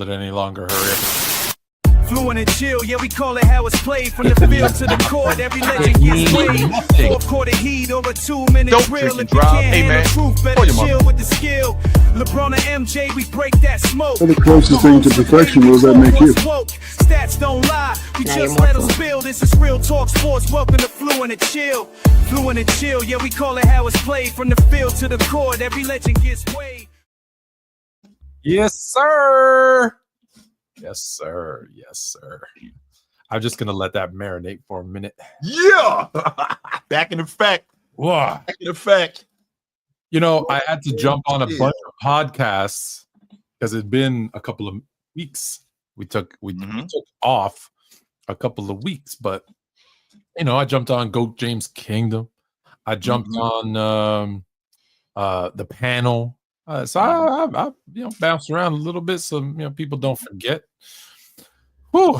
it any longer. Hurry up. Fluent and chill, yeah, we call it how it's played. From the field to the court, every legend gets weighed. 4 quarter heat or a 2-minute drill. If you can't handle the truth, better chill with the skill. LeBron and MJ, we break that smoke. What the closest thing to perfection will that make you? Stats don't lie, we just let them spill. This is real talk sports, welcome to Fluent and Chill. Fluent and chill, yeah, we call it how it's played. From the field to the court, every legend gets weighed. Yes, sir. Yes, sir. Yes, sir. I'm just going to let that marinate for a minute. Yeah. Back in effect. Whoa. Back in effect. You know, I had to jump on a bunch of podcasts because it'd been a couple of weeks. We took off a couple of weeks, but you know, I jumped on Goat James Kingdom. I jumped on the panel. So I bounced around a little bit so people don't forget. Whew.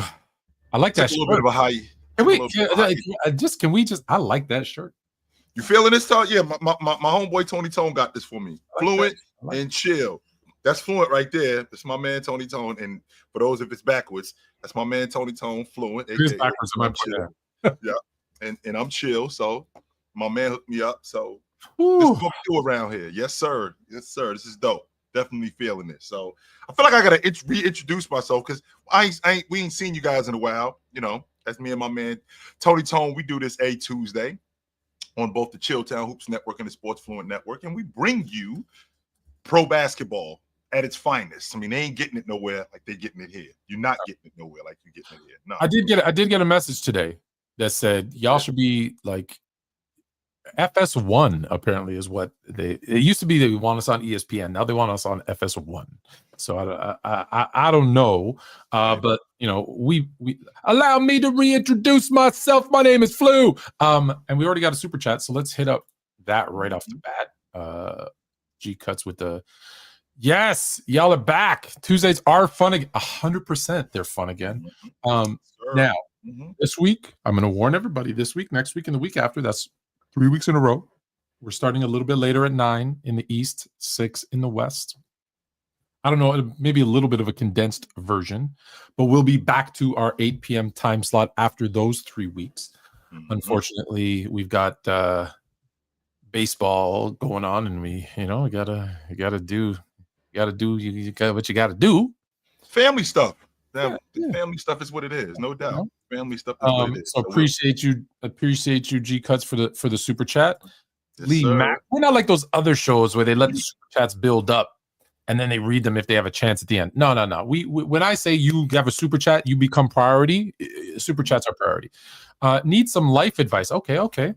I like that. A little bit of a high. Can we just? I like that shirt. You feeling this, Todd? Yeah, my homeboy Tony Tone got this for me. Fluent and Chill. That's Fluent right there. That's my man Tony Tone. And for those if it's backwards, that's my man Tony Tone. Fluent. It's backwards. I'm chill. Yeah, and I'm chill. So my man hooked me up. So this is what we do around here. Yes, sir. Yes, sir. This is dope. Definitely feeling it. So I feel like I gotta reintroduce myself because we ain't seen you guys in a while. You know, that's me and my man Tony Tone. We do this a Tuesday on both the Chilltown Hoops Network and the Sports Fluent Network, and we bring you pro basketball at its finest. I mean, they ain't getting it nowhere like they're getting it here. You're not getting it nowhere like you're getting it here. No, I did get a message today that said y'all should be like FS1. Apparently, is what it used to be. They want us on ESPN. Now they want us on FS1. So I don't know, but you know, we allow me to reintroduce myself. My name is Flu, and we already got a super chat, so let's hit up that right off the bat. G Cuts with the yes, y'all are back. Tuesdays are fun again. 100%, they're fun again. Now this week, I'm going to warn everybody. This week, next week, and the week after. That's 3 weeks in a row. We're starting a little bit later at 9 in the East, 6 in the West. I don't know, maybe a little bit of a condensed version, but we'll be back to our 8 p.m. time slot after those 3 weeks. Unfortunately, we've got baseball going on, and we gotta do what you gotta do. Family stuff. Family stuff is what it is, no doubt. Family stuff is what it is. So appreciate you, G Cuts, for the super chat. Yes, Lee Mack. We're not like those other shows where they let the super chats build up and then they read them if they have a chance at the end. No. We when I say you have a super chat, you become priority. Super chats are priority. Need some life advice. Okay.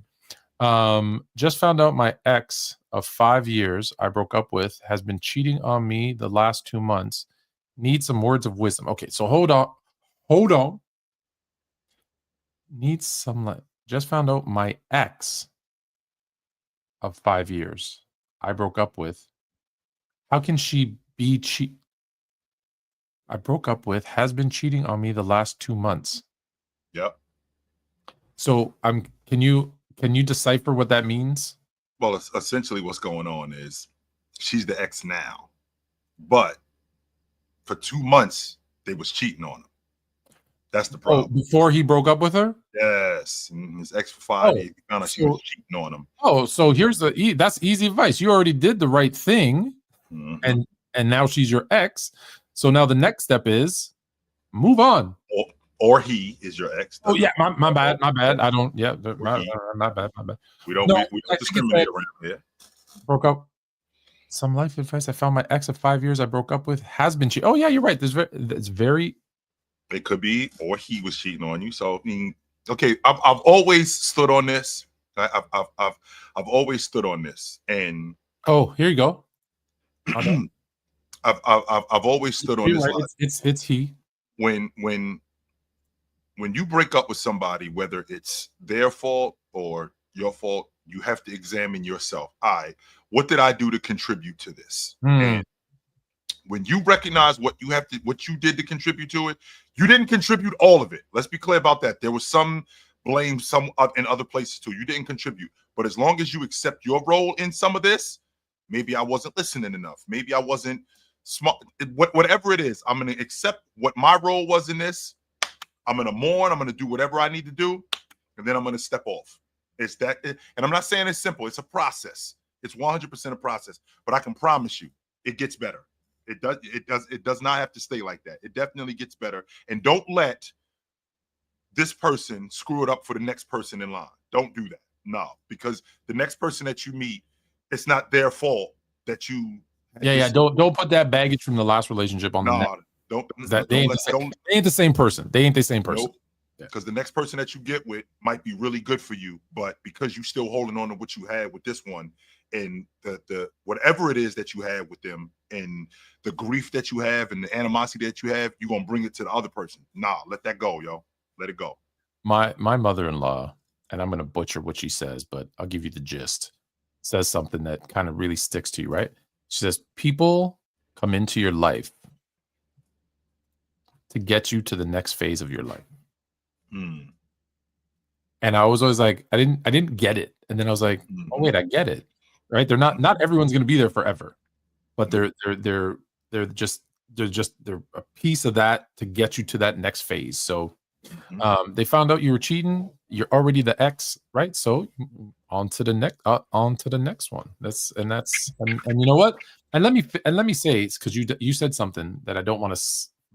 Just found out my ex of 5 years I broke up with has been cheating on me the last 2 months. Need some words of wisdom. Okay, so hold on. Need some just found out my ex of 5 years I broke up with. How can she be I broke up with has been cheating on me the last 2 months. Yep. So can you decipher what that means? Well, essentially what's going on is she's the ex now, but for 2 months they was cheating on him. That's the problem. Before he broke up with her? Yes. His ex for 5 years, he found out she was cheating on him. Oh, so here's that's easy advice. You already did the right thing, and now she's your ex. So now the next step is move on. Or he is your ex. Oh yeah, my bad. I don't. Yeah, my bad. We don't discriminate around here. Broke up. Some life advice. I found my ex of 5 years I broke up with has been cheating. Oh yeah, you're right. It's very. It could be, or he was cheating on you. So I mean, okay, I've always stood on this. I've always stood on this, and here you go. I've always stood on this. Right. It's he. When you break up with somebody, whether it's their fault or your fault, you have to examine yourself. What did I do to contribute to this? And when you recognize what you did to contribute to it, you didn't contribute all of it. Let's be clear about that. There was some blame in other places too. You didn't contribute. But as long as you accept your role in some of this, maybe I wasn't listening enough. Maybe I wasn't small, whatever it is, I'm going to accept what my role was in this. I'm going to mourn. I'm going to do whatever I need to do. And then I'm going to step off. It's that. And I'm not saying it's simple. It's a process. It's 100% a process. But I can promise you, it gets better. It does not have to stay like that. It definitely gets better. And don't let this person screw it up for the next person in line. Don't do that. No, because the next person that you meet, it's not their fault that you. Yeah. Don't put that baggage from the last relationship on the next. They ain't the same person. They ain't the same person. Nope. Because the next person that you get with might be really good for you, but because you still holding on to what you had with this one, and the whatever it is that you had with them, and the grief that you have and the animosity that you have, you're gonna bring it to the other person. Nah, let that go, yo. Let it go. My mother-in-law, and I'm gonna butcher what she says, but I'll give you the gist. Says something that kind of really sticks to you, right? She says, people come into your life to get you to the next phase of your life. And I was always like, I didn't get it. And then I was like, oh wait, I get it. Right? They're not everyone's gonna be there forever, but they're a piece of that to get you to that next phase. So they found out you were cheating, you're already the ex, right? So on to the next one. And you know what? And let me say, it's because you said something that I don't want to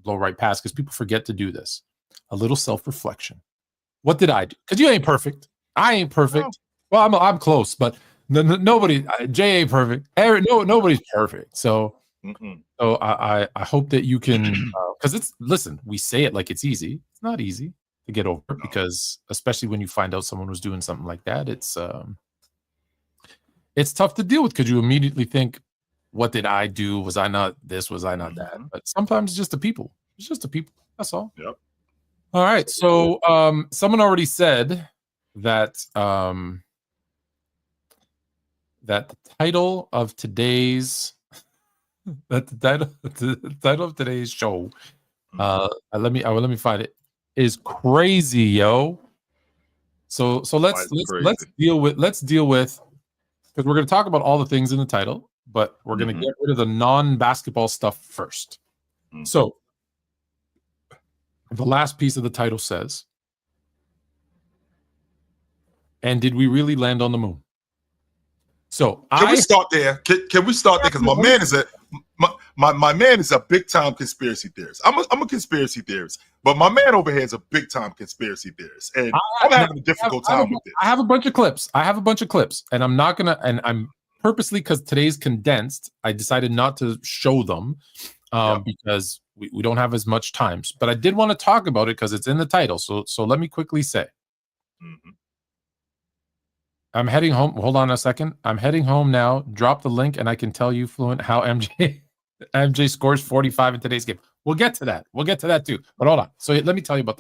blow right past, because people forget to do this. A little self-reflection. What did I do? Because you ain't perfect. I ain't perfect. No. Well, I'm close, but nobody. Jay ain't perfect. Nobody's perfect. So, so I hope that you can, because listen, we say it like it's easy. It's not easy to get over, because especially when you find out someone was doing something like that, it's tough to deal with, because you immediately think, what did I do? Was I not this? Was I not that? But sometimes it's just the people. It's just the people. That's all. Yep. All right. So someone already said that that the title of today's show, let me find it, is crazy, yo. So let's deal with, because we're going to talk about all the things in the title, but we're going to get rid of the non-basketball stuff first. So the last piece of the title says, and did we really land on the moon? So can we start there? Can we start there? Because my man is a big time conspiracy theorist. I'm a conspiracy theorist, but my man over here is a big time conspiracy theorist, and I'm having a difficult time with this. I have a bunch of clips. And I'm not gonna. And I'm purposely, because today's condensed, I decided not to show them because we don't have as much time. But I did want to talk about it because it's in the title. So let me quickly say. I'm heading home. Hold on a second. I'm heading home now. Drop the link, and I can tell you, Fluent, how MJ scores 45 in today's game. We'll get to that. We'll get to that too. But hold on. So let me tell you about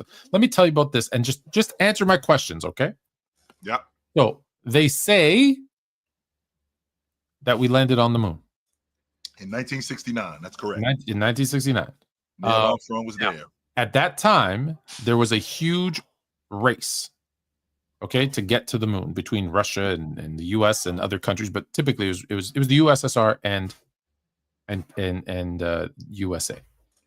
this, and just answer my questions, okay? Yeah. So they say that we landed on the moon in 1969. That's correct. In 1969. Neil Armstrong was there. At that time, there was a huge race, okay, to get to the moon between Russia and the U.S. and other countries, but typically it was the USSR and USA.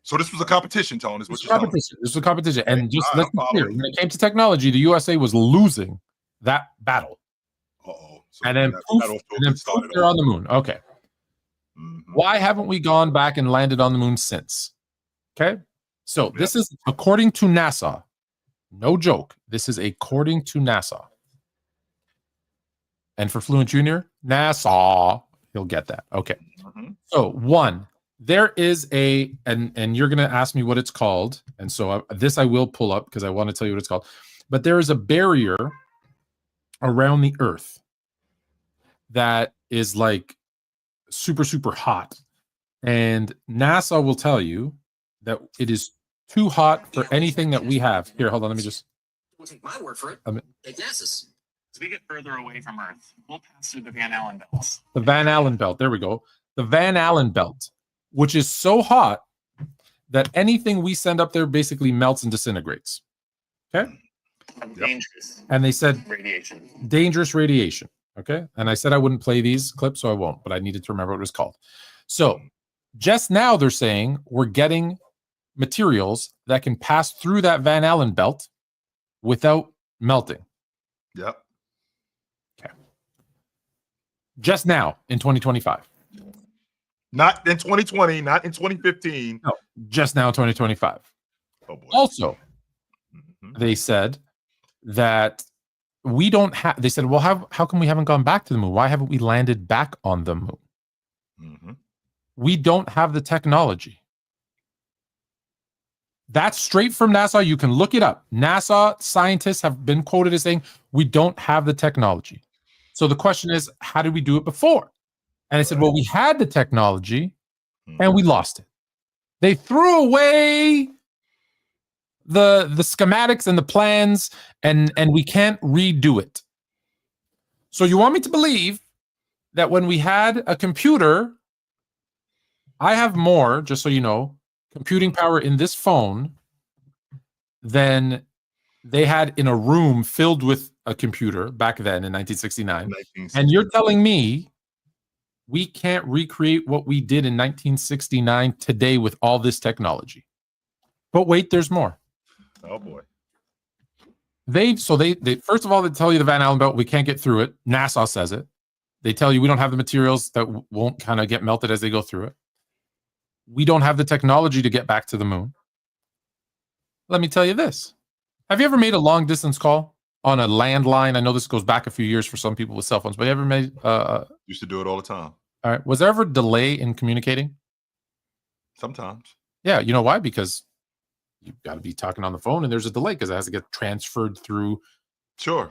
So this was a competition, Tone. This was a competition, and just let's be clear: when it came to technology, the USA was losing that battle. So and then poof, they're on the moon. Okay. Why haven't we gone back and landed on the moon since? Okay, so this is according to NASA. No joke. This is according to NASA. And for Fluent Junior, NASA, he'll get that. Okay. So one, there is and you're going to ask me what it's called. And so this I will pull up because I want to tell you what it's called. But there is a barrier around the Earth that is like super, super hot. And NASA will tell you that it is too hot for anything that we have. Here, hold on. Let me just. We'll take my word for it. Take NASA's. As we get further away from Earth, we'll pass through the Van Allen belt. The Van Allen belt. There we go. The Van Allen belt, which is so hot that anything we send up there basically melts and disintegrates. Okay. Dangerous. And they said radiation. Dangerous radiation. Okay. And I said I wouldn't play these clips, so I won't. But I needed to remember what it was called. So Just now, they're saying we're getting materials that can pass through that Van Allen belt without melting. Yep. Okay. Just now in 2025. Not in 2020, not in 2015. No, just now in 2025. Oh boy. Also, they said that we don't have, they said, well, how come we haven't gone back to the moon? Why haven't we landed back on the moon? We don't have the technology. That's straight from NASA. You can look it up. NASA scientists have been quoted as saying, we don't have the technology. So the question is, how did we do it before? And I said, well, we had the technology and we lost it. They threw away the schematics and the plans, and we can't redo it. So you want me to believe that when we had a computer, I have more, just so you know, computing power in this phone than they had in a room filled with a computer back then in 1969. And you're telling me we can't recreate what we did in 1969 today with all this technology. But wait, there's more. Oh boy. They first of all, they tell you the Van Allen belt, we can't get through it. NASA says it. They tell you we don't have the materials that won't kind of get melted as they go through it. We don't have the technology to get back to the moon. Let me tell you this. Have you ever made a long distance call on a landline? I know this goes back a few years for some people with cell phones, but you ever made used to do it all the time. All right. Was there ever a delay in communicating? Sometimes. Yeah, you know why? Because you've got to be talking on the phone and there's a delay because it has to get transferred through through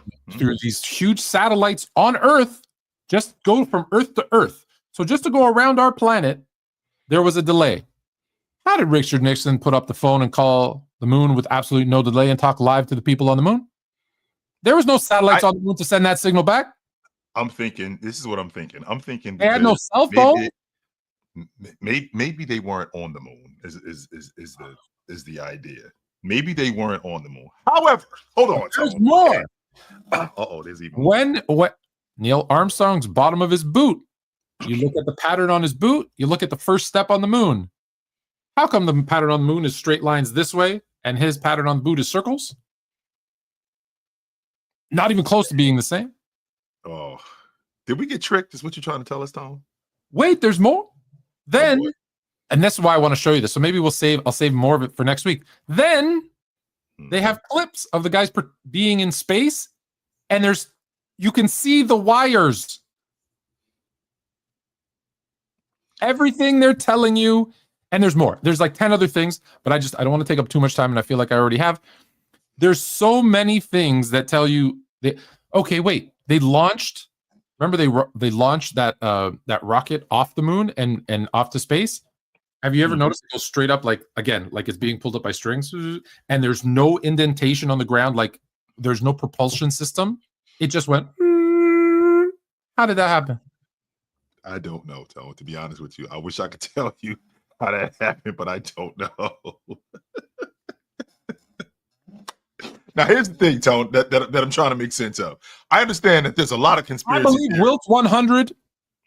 these huge satellites on Earth. Just go from Earth to Earth. So just to go around our planet, there was a delay. How did Richard Nixon put up the phone and call the moon with absolutely no delay and talk live to the people on the moon? There was no satellites on the moon to send that signal back. I'm thinking, this is what I'm thinking. I'm thinking they had no cell phone. Maybe they weren't on the moon. Is the idea? Maybe they weren't on the moon. However, hold on. There's more. There's even what Neil Armstrong's bottom of his boot. You look at the pattern on his boot. You look at the first step on the moon. How come the pattern on the moon is straight lines this way and his pattern on the boot is circles? Not even close to being the same. Oh, did we get tricked? Is what you're trying to tell us, Tom? Wait, there's more. Then, and that's why I want to show you this. So maybe I'll save more of it for next week. Then they have clips of the guys being in space, and you can see the wires. Everything they're telling you, and there's more. There's like 10 other things, but I don't want to take up too much time, and I feel like I already have. There's so many things that tell you they launched. Remember they launched that rocket off the moon and off to space. Have you ever noticed it goes straight up like it's being pulled up by strings, and there's no indentation on the ground, like there's no propulsion system. It just went. How did that happen? I don't know, Tone. To be honest with you, I wish I could tell you how that happened, but I don't know. Now, here's the thing, Tone, that I'm trying to make sense of. I understand that there's a lot of conspiracy. I believe Wilt's 100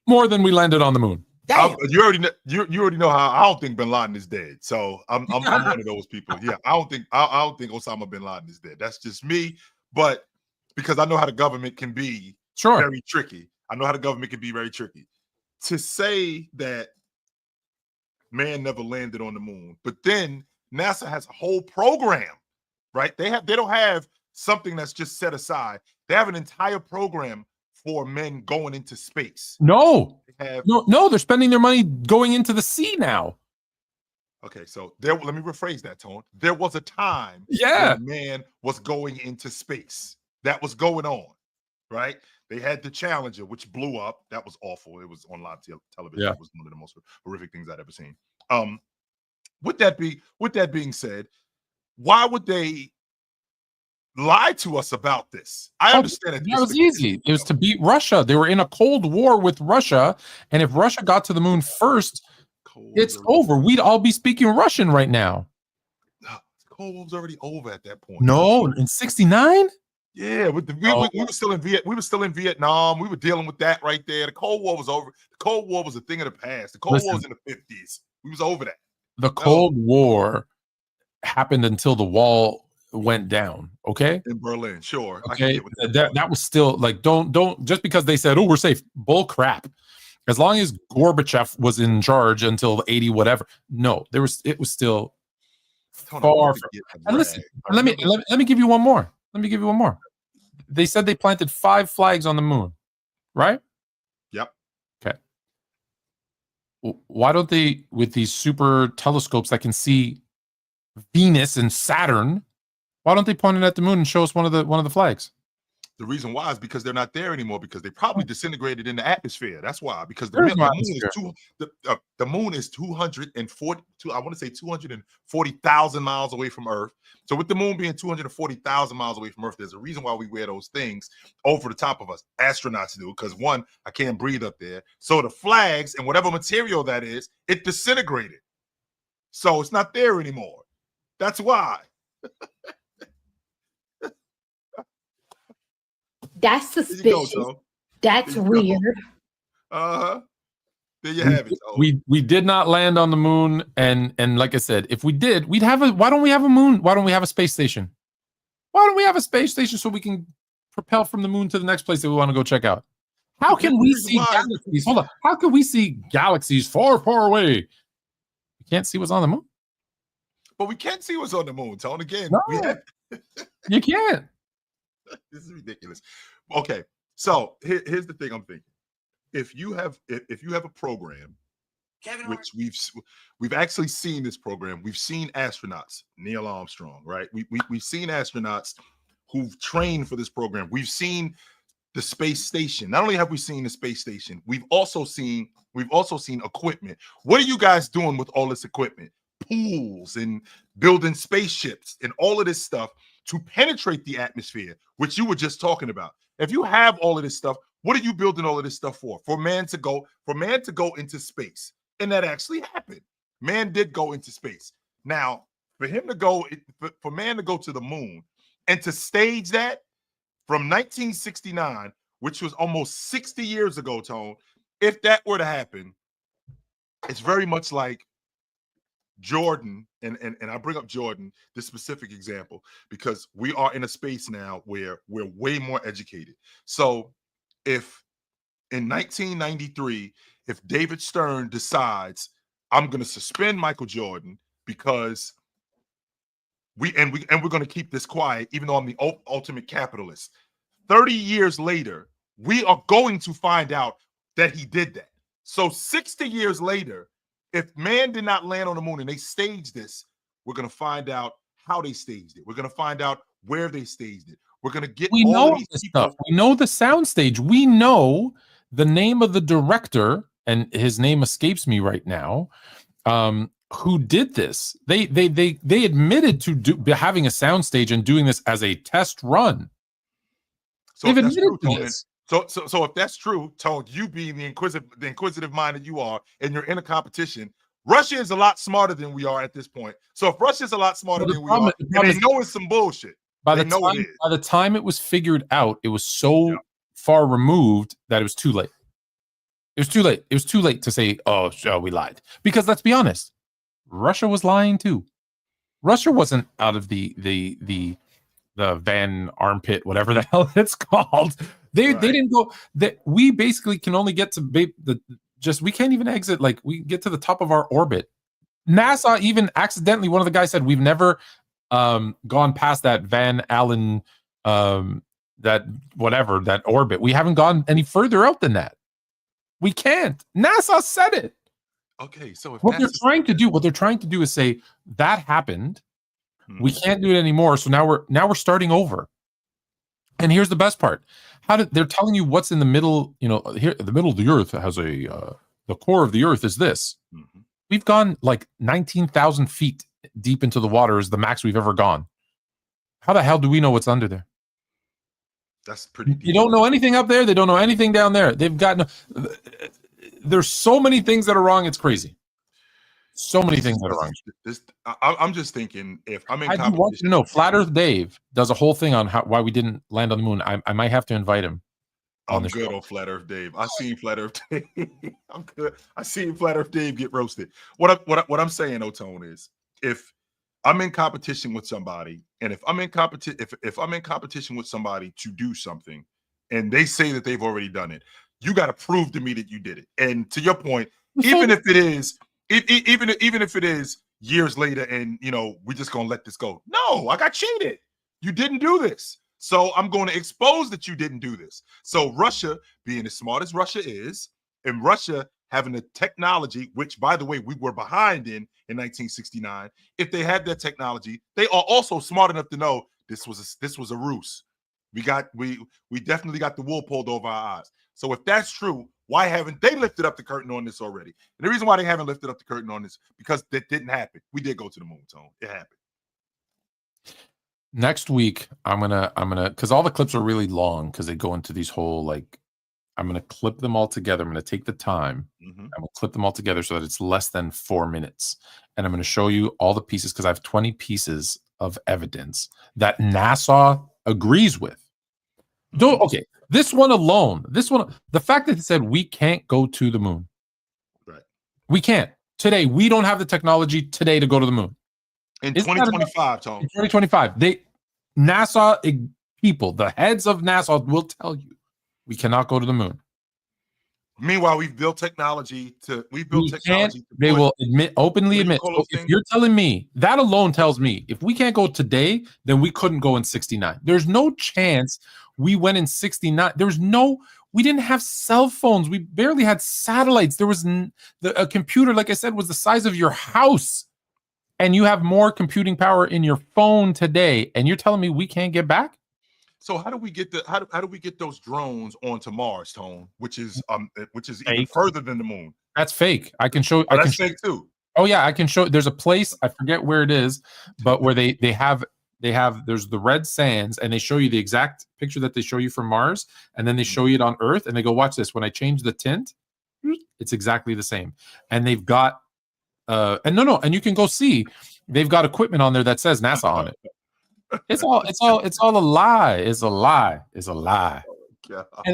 more than we landed on the moon. You already know how I don't think Bin Laden is dead. So I'm one of those people. Yeah, I don't think Osama bin Laden is dead. That's just me. But because I know how the government can be very tricky. I know how the government can be very tricky. To say that man never landed on the moon, but then NASA has a whole program, right? They don't have something that's just set aside. They have an entire program for men going into space. No, they're spending their money going into the sea now. Okay, so let me rephrase that, Tone. There was a time when man was going into space. That was going on, right? They had the Challenger, which blew up. That was awful. It was on live television. Yeah. It was one of the most horrific things I'd ever seen. With that being said, why would they lie to us about this? I understand that was easy. It was to beat Russia. They were in a Cold War with Russia, and if Russia got to the moon first, it's over. We'd all be speaking Russian right now. Cold War was already over at that point. No, in '69. Yeah, we were still in Vietnam. We were dealing with that right there. The Cold War was over. The Cold War was a thing of the past. The Cold War was in the 50s. We was over that. The Cold War happened until the wall went down. Okay. In Berlin, sure. Okay. That was still like, don't just because they said, oh, we're safe. Bull crap. As long as Gorbachev was in charge until 80, whatever. No, it was still far from. And listen, let me give you one more. Let me give you one more. They said they planted 5 flags on the moon, right? Yep. Okay. Why don't they, with these super telescopes that can see Venus and Saturn, why don't they point it at the moon and show us one of the flags? The reason why is because they're not there anymore, because they probably disintegrated in the atmosphere. That's why. Because the moon is 240. I want to say 240,000 miles away from Earth. So with the moon being 240,000 miles away from Earth, there's a reason why we wear those things over the top of us. Astronauts do, because one, I can't breathe up there. So the flags and whatever material that is, it disintegrated. So it's not there anymore. That's why. That's suspicious. That's weird. There you have it. We did not land on the moon, and like I said, if we did, we'd have a. Why don't we have a moon? Why don't we have a space station? Why don't we have a space station so we can propel from the moon to the next place that we want to go check out? How can we see galaxies? Hold on. How can we see galaxies far, far away? We can't see what's on the moon. But we can't see what's on the moon, Tone. Again, no, you can't. This is ridiculous. Okay, so here's the thing I'm thinking. If you have a program, which we've actually seen this program, we've seen astronauts, Neil Armstrong, right? We've seen astronauts who've trained for this program. We've seen the space station. Not only have we seen the space station, we've also seen equipment. What are you guys doing with all this equipment? Pools and building spaceships and all of this stuff to penetrate the atmosphere, which you were just talking about. If you have all of this stuff, what are you building all of this stuff for? For man to go into space. And that actually happened. Man did go into space. Now, for man to go to the moon and to stage that from 1969, which was almost 60 years ago, Tone, if that were to happen, it's very much like Jordan, and I bring up Jordan, this specific example, because we are in a space now where we're way more educated. So if in 1993, if David Stern decides I'm going to suspend Michael Jordan because we're going to keep this quiet, even though I'm the ultimate capitalist, 30 years later, we are going to find out that he did that. So 60 years later, if man did not land on the moon and they staged this, we're going to find out how they staged it. We're going to find out where they staged it. We're going to get all of these people. Stuff. We know the sound stage. We know the name of the director, and his name escapes me right now, who did this. They admitted to having a sound stage and doing this as a test run. So they've admitted to this. So if that's true, Tone, you being the inquisitive mind that you are, and you're in a competition, Russia is a lot smarter than we are at this point. So if Russia's a lot smarter than we are, and they know it's some bullshit. By the time it was figured out, it was so far removed that it was too late. It was too late. It was too late to say, oh, we lied. Because let's be honest, Russia was lying too. Russia wasn't out of the Van Armpit, whatever the hell it's called. They didn't go. That we basically can only get to we can't even exit. Like we get to the top of our orbit. NASA even accidentally, one of the guys said we've never gone past that Van Allen that orbit. We haven't gone any further out than that. We can't. NASA said it. Okay, so if what they're trying to do is say that happened. We can't do it anymore. So now we're starting over. And here's the best part: they're telling you what's in the middle. You know, here the middle of the Earth has the core of the Earth is this. Mm-hmm. We've gone like 19,000 feet deep into the water is the max we've ever gone. How the hell do we know what's under there? That's pretty deep. You don't know anything up there. They don't know anything down there. They've got there's so many things that are wrong. It's crazy. So many things that are wrong. I'm just thinking, if I'm in competition, I want you to know, Flat Earth Dave does a whole thing on why we didn't land on the moon. I might have to invite him. on I'm the good show. on Flat Earth Dave. I seen Flat Earth Dave. I'm good. I seen Flat Earth Dave get roasted. What I'm saying, Otone, is if I'm in competition with somebody, and if I'm in competition with somebody to do something, and they say that they've already done it, you got to prove to me that you did it. And to your point, even if it is years later, and we're just gonna let this go. No, I got cheated. You didn't do this. So I'm going to expose that you didn't do this. So Russia, being as smart as Russia is, and Russia having the technology, which, by the way, we were behind in 1969. If they had that technology, they are also smart enough to know this was a ruse. We definitely got the wool pulled over our eyes. So if that's true, why haven't they lifted up the curtain on this already? And the reason why they haven't lifted up the curtain on this, because that didn't happen. We did go to the moon, Tone. It happened. Next week, I'm gonna because all the clips are really long because they go into these whole I'm gonna clip them all together. I'm gonna take the time. I'm gonna clip them all together so that it's less than 4 minutes, and I'm gonna show you all the pieces because I have 20 pieces of evidence that NASA agrees with. Okay, this one alone, the fact that it said we can't go to the moon, right? We can't today. We don't have the technology today to go to the moon. In 2025, Tom. In 2025, NASA people, the heads of NASA will tell you we cannot go to the moon. Meanwhile, we've built technology to. They will openly admit. So if you're telling me that alone tells me if we can't go today, then we couldn't go in 69. There's no chance we went in 69. We didn't have cell phones. We barely had satellites. There was a computer, like I said, was the size of your house. And you have more computing power in your phone today, and you're telling me we can't get back? So how do we get how do we get those drones onto Mars, Tone? Which is fake. Even further than the moon. That's fake. I can show. That's fake too. Oh yeah, I can show. There's a place, I forget where it is, but where they have there's the red sands, and they show you the exact picture that they show you from Mars, and then they show you it on Earth, and they go, watch this. When I change the tint, it's exactly the same. And they've got and you can go see they've got equipment on there that says NASA on it. It's all a lie. It's a lie.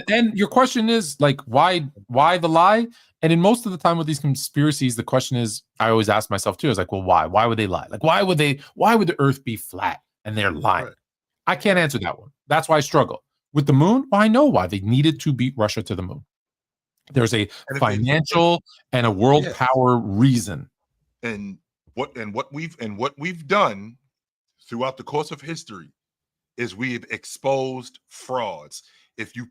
And your question is why the lie? And in most of the time with these conspiracies, the question is, I always ask myself too, is well, why? Why would they lie? Why would the Earth be flat and they're lying? Right. I can't answer that one. That's why I struggle. With the moon, well, I know why they needed to beat Russia to the moon. There's a financial and a world power reason. And what we've done throughout the course of history is we've exposed frauds. If you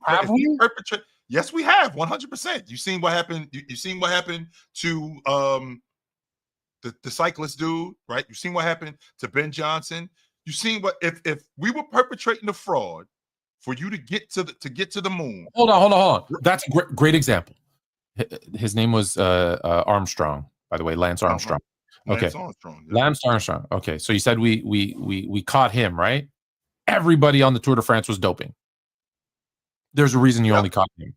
perpetrate, yes, we have 100%. You've seen what happened. You've seen what happened to the cyclist dude, right? You've seen what happened to Ben Johnson. You've seen what if we were perpetrating a fraud for you to get to the moon. Hold on. That's a great example. His name was Armstrong. By the way, Lance Armstrong. Okay. Lance Armstrong. Okay. So you said we caught him, right? Everybody on the Tour de France was doping. There's a reason you only caught him.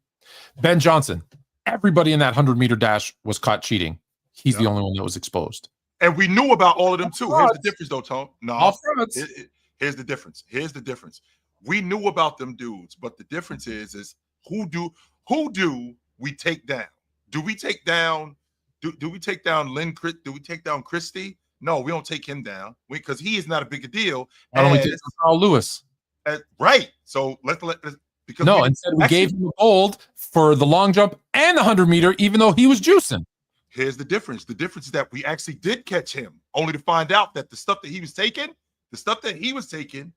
Ben Johnson. Everybody in that 100-meter dash was caught cheating. He's the only one that was exposed. And we knew about all of them too. Here's the difference, though, Tom. No. Here's the difference. We knew about them dudes, but the difference is who do we take down? Do we take down? Do we take down Lynn? Do we take down Christie? No, we don't take him down because he is not a big deal. Why don't we take Carl Lewis? Right. So let's because instead we gave him the gold for the long jump and the 100-meter, even though he was juicing. Here's the difference. The difference is that we actually did catch him, only to find out that the stuff that he was taking,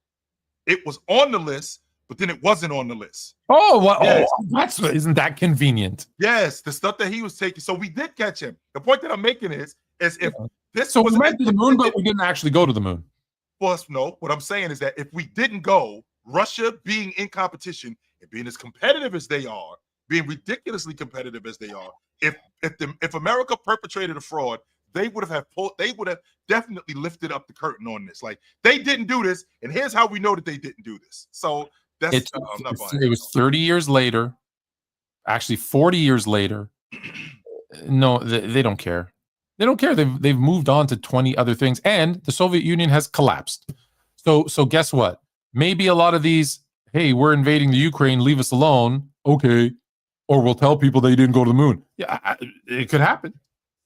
it was on the list, but then it wasn't on the list. Oh, well, yes. Isn't that convenient? Yes, the stuff that he was taking. So we did catch him. The point that I'm making is if this so we went to the moon, but we didn't actually go to the moon. Well, no. What I'm saying is that if we didn't go, Russia being in competition and being as competitive as they are, being ridiculously competitive as they are, if America perpetrated a fraud, they would have definitely lifted up the curtain on this. They didn't do this, and here's how we know that they didn't do this. So it was 30 years later, actually 40 years later. No, they don't care. They don't care. They've moved on to 20 other things, and the Soviet Union has collapsed. So guess what? Maybe a lot of these, hey, we're invading the Ukraine, leave us alone. okay, or we'll tell people they didn't go to the moon. Yeah, it could happen.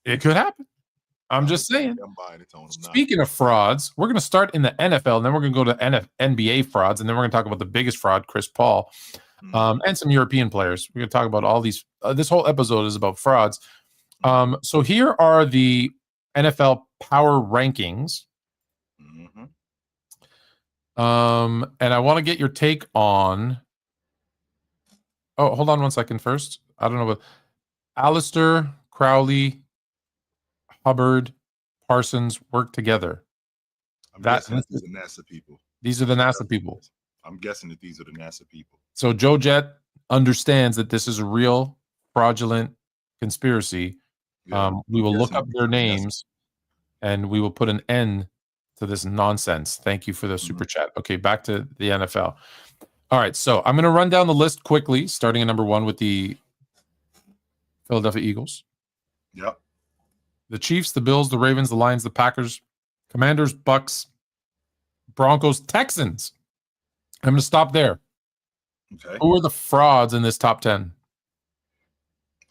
It could happen. I'm just saying. I'm buying it, Tone. Speaking of frauds, we're going to start in the NFL, and then we're going to go to NBA frauds, and then we're going to talk about the biggest fraud, Chris Paul, and some European players. We're going to talk about all these. This whole episode is about frauds. So here are the NFL power rankings. And I want to get your take on. Oh, hold on one second first. I don't know what Alistair, Crowley, Hubbard, Parsons work together. I'm guessing these are NASA people. These are the NASA people. I'm guessing that these are the NASA people. So Joe Jett understands that this is a real fraudulent conspiracy. We will look up their names and we will put an end to this nonsense. Thank you for the super chat. Okay, back to the NFL. All right, so I'm going to run down the list quickly, starting at number 1 with the Philadelphia Eagles. Yep. The Chiefs, the Bills, the Ravens, the Lions, the Packers, Commanders, Bucks, Broncos, Texans. I'm going to stop there. Okay. Who are the frauds in this top 10?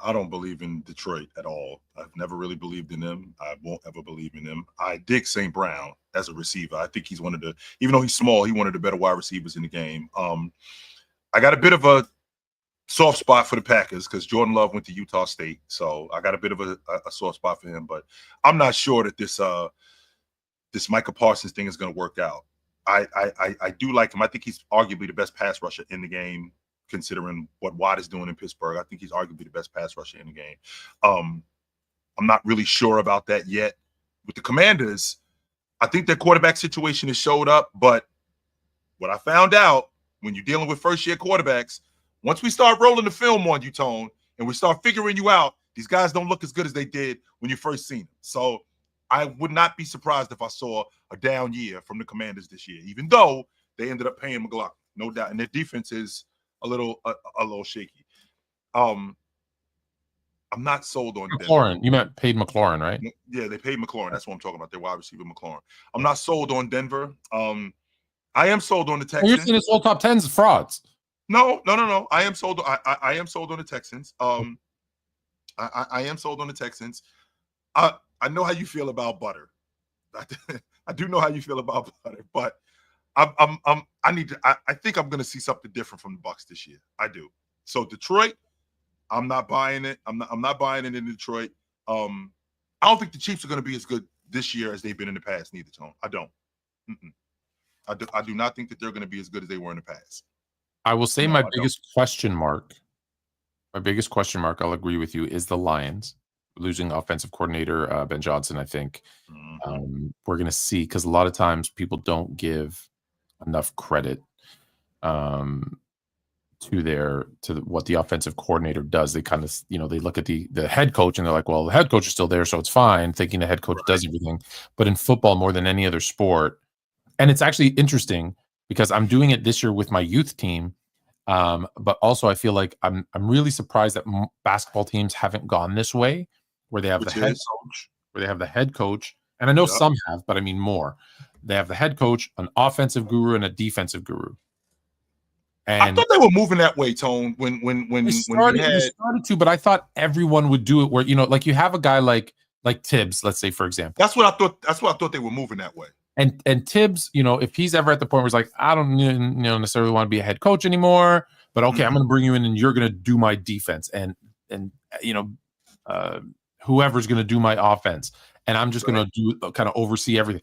I don't believe in Detroit at all. I've never really believed in them. I won't ever believe in them. I dig St. Brown as a receiver. I think he's one of the, even though he's small, he's one of the better wide receivers in the game. I got a bit of a soft spot for the Packers because Jordan Love went to Utah State. So I got a bit of a soft spot for him, but I'm not sure that this Micah Parsons thing is going to work out. I do like him. I think he's arguably the best pass rusher in the game, considering what Watt is doing in Pittsburgh. I think he's arguably the best pass rusher in the game. I'm not really sure about that yet. With the Commanders, I think their quarterback situation has showed up, but what I found out when you're dealing with first-year quarterbacks, once we start rolling the film on you, Tone, and we start figuring you out, these guys don't look as good as they did when you first seen them. So I would not be surprised if I saw a down year from the Commanders this year, even though they ended up paying McLaughlin, no doubt. And their defense is a little shaky. I'm not sold on McLaurin. Denver. You meant paid McLaurin, right? Yeah, they paid McLaurin. That's what I'm talking about. Their wide receiver McLaurin. I'm not sold on Denver. I am sold on the Texans. You're saying this whole top 10 is frauds. No. I am sold. I am sold on the Texans. I am sold on the Texans. I know how you feel about butter. I do know how you feel about butter, but I think I'm gonna see something different from the Bucs this year. I do. So Detroit, I'm not buying it. I'm not buying it in Detroit. I don't think the Chiefs are gonna be as good this year as they've been in the past, neither, Tone. I don't. I do not think that they're gonna be as good as they were in the past. I will say my biggest question mark, I'll agree with you, is the Lions losing offensive coordinator Ben Johnson. I think we're going to see, because a lot of times people don't give enough credit to what the offensive coordinator does. They kind of, they look at the head coach and they're like, well, the head coach is still there, so it's fine, thinking the head coach does everything. But in football, more than any other sport, and it's actually interesting because I'm doing it this year with my youth team. But also I feel like I'm really surprised that basketball teams haven't gone this way, where they have the head coach, and I know some have, but I mean more. They have the head coach, an offensive guru, and a defensive guru. And I thought they were moving that way, Tone. When they started to, but I thought everyone would do it. Where like you have a guy like Tibbs, let's say, for example. That's what I thought they were moving that way. And Tibbs, if he's ever at the point where he's like, I don't necessarily want to be a head coach anymore, but okay, I'm going to bring you in and you're going to do my defense, and whoever's going to do my offense, and I'm just going to do kind of oversee everything.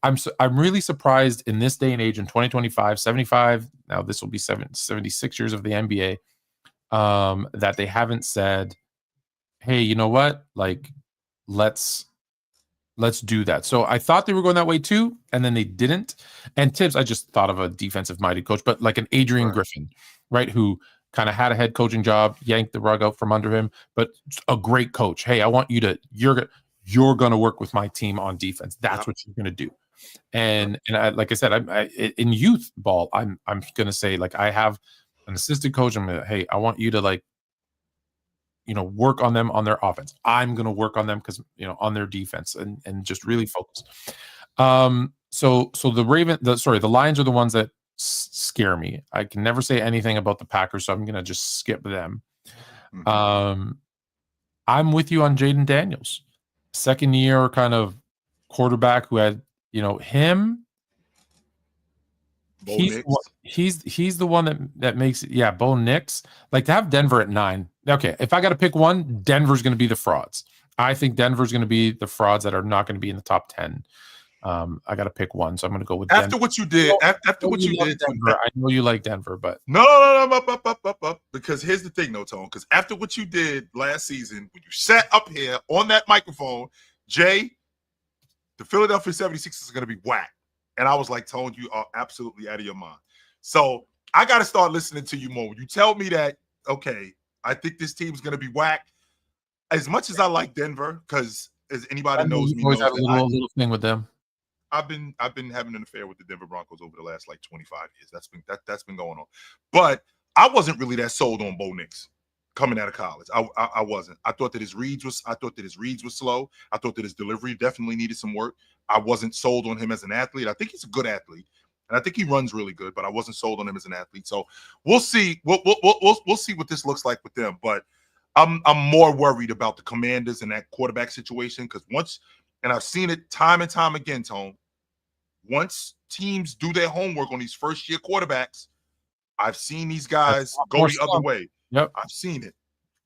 I'm really surprised in this day and age in 2025, 75. Now this will be 76 years of the NBA, that they haven't said, hey, you know what? Like, let's do that. So I thought they were going that way too, and then they didn't. And Tibbs, I just thought of a defensive-minded coach, but like an Adrian Griffin, right, who kind of had a head coaching job, yanked the rug out from under him, but a great coach. Hey, I want you to, you're going to work with my team on defense. That's what you're going to do. And like I said, in youth ball, I'm going to say, like, I have an assistant coach. I'm going to, hey, I want you to, like, work on them on their offense. I'm going to work on them because, on their defense, and just really focus. So the Lions are the ones that scare me. I can never say anything about the Packers, so I'm going to just skip them. I'm with you on Jaden Daniels. Second year kind of quarterback who had, him. He's the one that makes it. Yeah, Bo Nix. Like to have Denver at 9. Okay, if I got to pick one, Denver's going to be the frauds. I think Denver's going to be the frauds that are not going to be in the top 10. I got to pick one, so I'm going to go with after Denver. what you did. After what you did, Denver, I know you like Denver, but no, up. Because here's the thing, though, Tone. Because after what you did last season, when you sat up here on that microphone, Jay, the Philadelphia 76ers are going to be whack. And I was like, Tone, you are absolutely out of your mind. So I got to start listening to you more. When you tell me that, okay, I think this team's going to be whack. As much as I like Denver, because as anybody knows me, always had a little thing with them. I've been having an affair with the Denver Broncos over the last like 25 years. That's been going on. But I wasn't really that sold on Bo Nix coming out of college. I wasn't. I thought that his reads was slow. I thought that his delivery definitely needed some work. I wasn't sold on him as an athlete. I think he's a good athlete, and I think he runs really good, but I wasn't sold on him as an athlete. So we'll see. We'll see what this looks like with them. But I'm more worried about the Commanders and that quarterback situation because and I've seen it time and time again, Tone. Once teams do their homework on these first-year quarterbacks, I've seen these guys go the other way. Yep, I've seen it.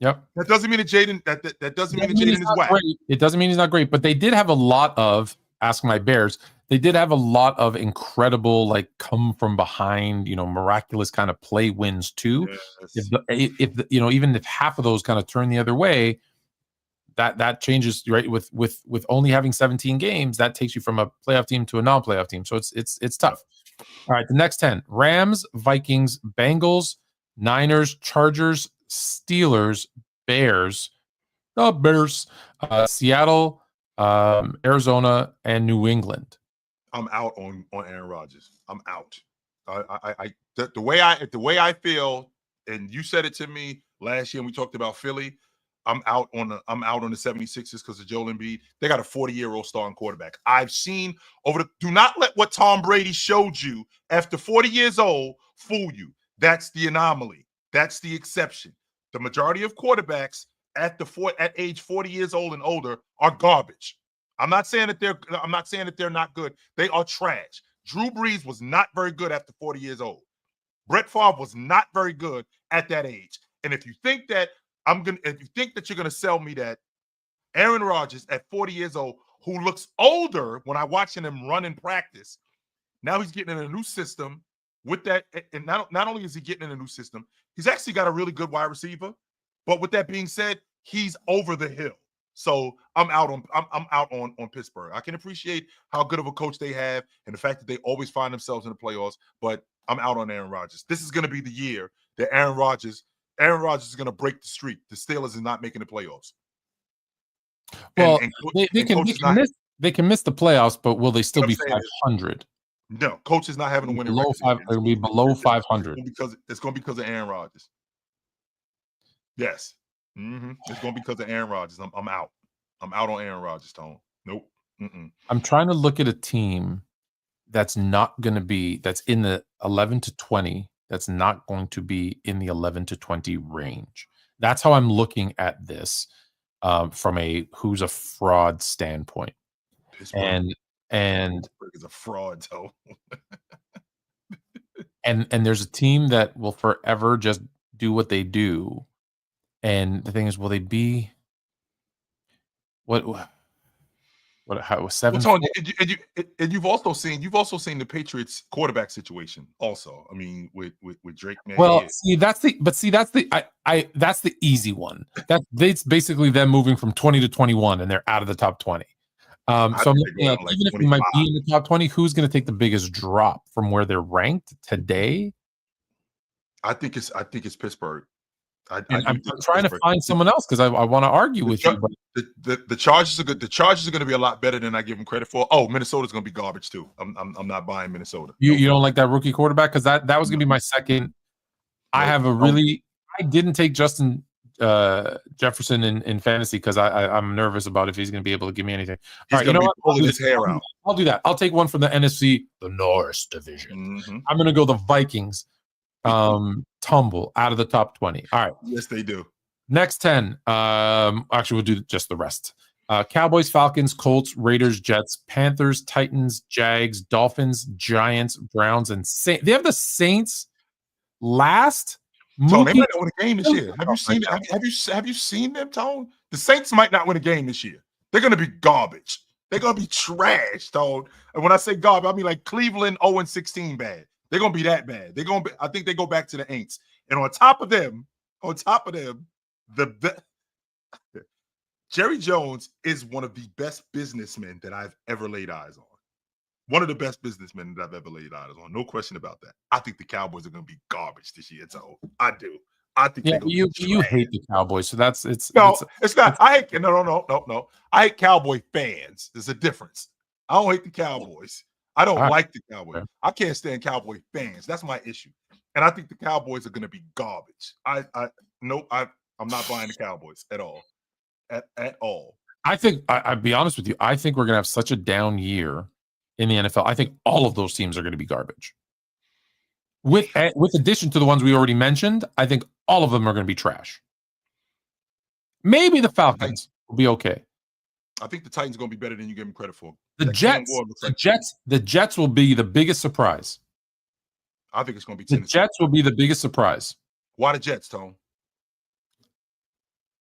Yep. That doesn't mean that Jaden. That doesn't mean that Jaden is whack. It doesn't mean he's not great, but they did have a lot of. Ask my Bears. They did have a lot of incredible, like come from behind, miraculous kind of play wins too. Yes. If even if half of those kind of turn the other way, that changes, right? With only having 17 games, that takes you from a playoff team to a non-playoff team. So it's tough. All right, the next 10: Rams, Vikings, Bengals, Niners, Chargers, Steelers, Bears, Seattle, Arizona, and New England. I'm out on Aaron Rodgers. I'm out. The way I feel, and you said it to me last year when we talked about Philly. I'm out on the 76ers because of Joel Embiid. They got a 40-year-old starting quarterback. I've seen do not let what Tom Brady showed you after 40 years old fool you. That's the anomaly. That's the exception. The majority of quarterbacks at age 40 years old and older are garbage. I'm not saying that they're not good. They are trash. Drew Brees was not very good after 40 years old. Brett Favre was not very good at that age. And if you think that you're gonna sell me that Aaron Rodgers at 40 years old, who looks older when I watching him run in practice, now he's getting in a new system with that, and not only is he getting in a new system, he's actually got a really good wide receiver. But with that being said, he's over the hill. So I'm out on Pittsburgh. I can appreciate how good of a coach they have and the fact that they always find themselves in the playoffs, but I'm out on Aaron Rodgers. This is going to be the year that Aaron Rodgers is going to break the streak. The Steelers is not making the playoffs. Well, they can miss the playoffs, but will they still be 500? No, coach is not having a winning record. It'll be below 500 because it's going to be because of Aaron Rodgers. Yes, it's going to be because of Aaron Rodgers. I'm out. I'm out on Aaron Rodgers, Tone. Nope. I'm trying to look at a team that's not going to be that's in the 11 to 20. That's not going to be in the 11 to 20 range. That's how I'm looking at this from a who's a fraud standpoint. And Pittsburgh is a fraud, though. and there's a team that will forever just do what they do. And the thing is, will they be how it was 7? And you've also seen the Patriots quarterback situation also. I mean, with Drake. Well, that's the easy one. That's basically them moving from 20 to 21 and they're out of the top 20. So I'm looking at even if we might be in the top 20, who's going to take the biggest drop from where they're ranked today? I think it's Pittsburgh. I'm trying to find someone else because I want to argue with you. But the Chargers are good. The Chargers are going to be a lot better than I give them credit for. Oh, Minnesota's going to be garbage too. I'm not buying Minnesota. You don't like that rookie quarterback because that was going to be my second. I didn't take Justin Jefferson in fantasy because I'm nervous about if he's going to be able to give me anything. He's All right, you know what? pulling his hair out. I'll do that. I'll take one from the NFC, the North Division. I'm going to go the Vikings. Tumble out of the top 20. All right. Yes, they do. Next 10. Actually, we'll do just the rest. Cowboys, Falcons, Colts, Raiders, Jets, Panthers, Titans, Jags, Dolphins, Giants, Browns, and Saints. They have the Saints last. Tone, they might not win a game this year. Have you seen it? Have you seen them, Tone? The Saints might not win a game this year. They're going to be garbage. They're going to be trash, Tone. And when I say garbage, I mean like Cleveland 0-16 bad. They're going to be that bad. They're going to be, I think they go back to the Aints. And on top of them, the Jerry Jones is one of the best businessmen that I've ever laid eyes on. One of the best businessmen that I've ever laid eyes on. No question about that. I think the Cowboys are going to be garbage this year. So I do. I think you hate the Cowboys, so it's not. I hate no. I hate Cowboy fans. There's a difference. I don't hate the Cowboys. I don't like the Cowboys. I can't stand Cowboy fans. That's my issue. And I think the Cowboys are going to be garbage. I'm not buying the Cowboys at all. At all. I think I'll be honest with you. I think we're going to have such a down year in the NFL. I think all of those teams are going to be garbage. With addition to the ones we already mentioned, I think all of them are going to be trash. Maybe the Falcons will be okay. I think the Titans are going to be better than you give them credit for. The Jets will be the biggest surprise. I think it's going to be Tennessee. The Jets will be the biggest surprise. Why the Jets, Tone?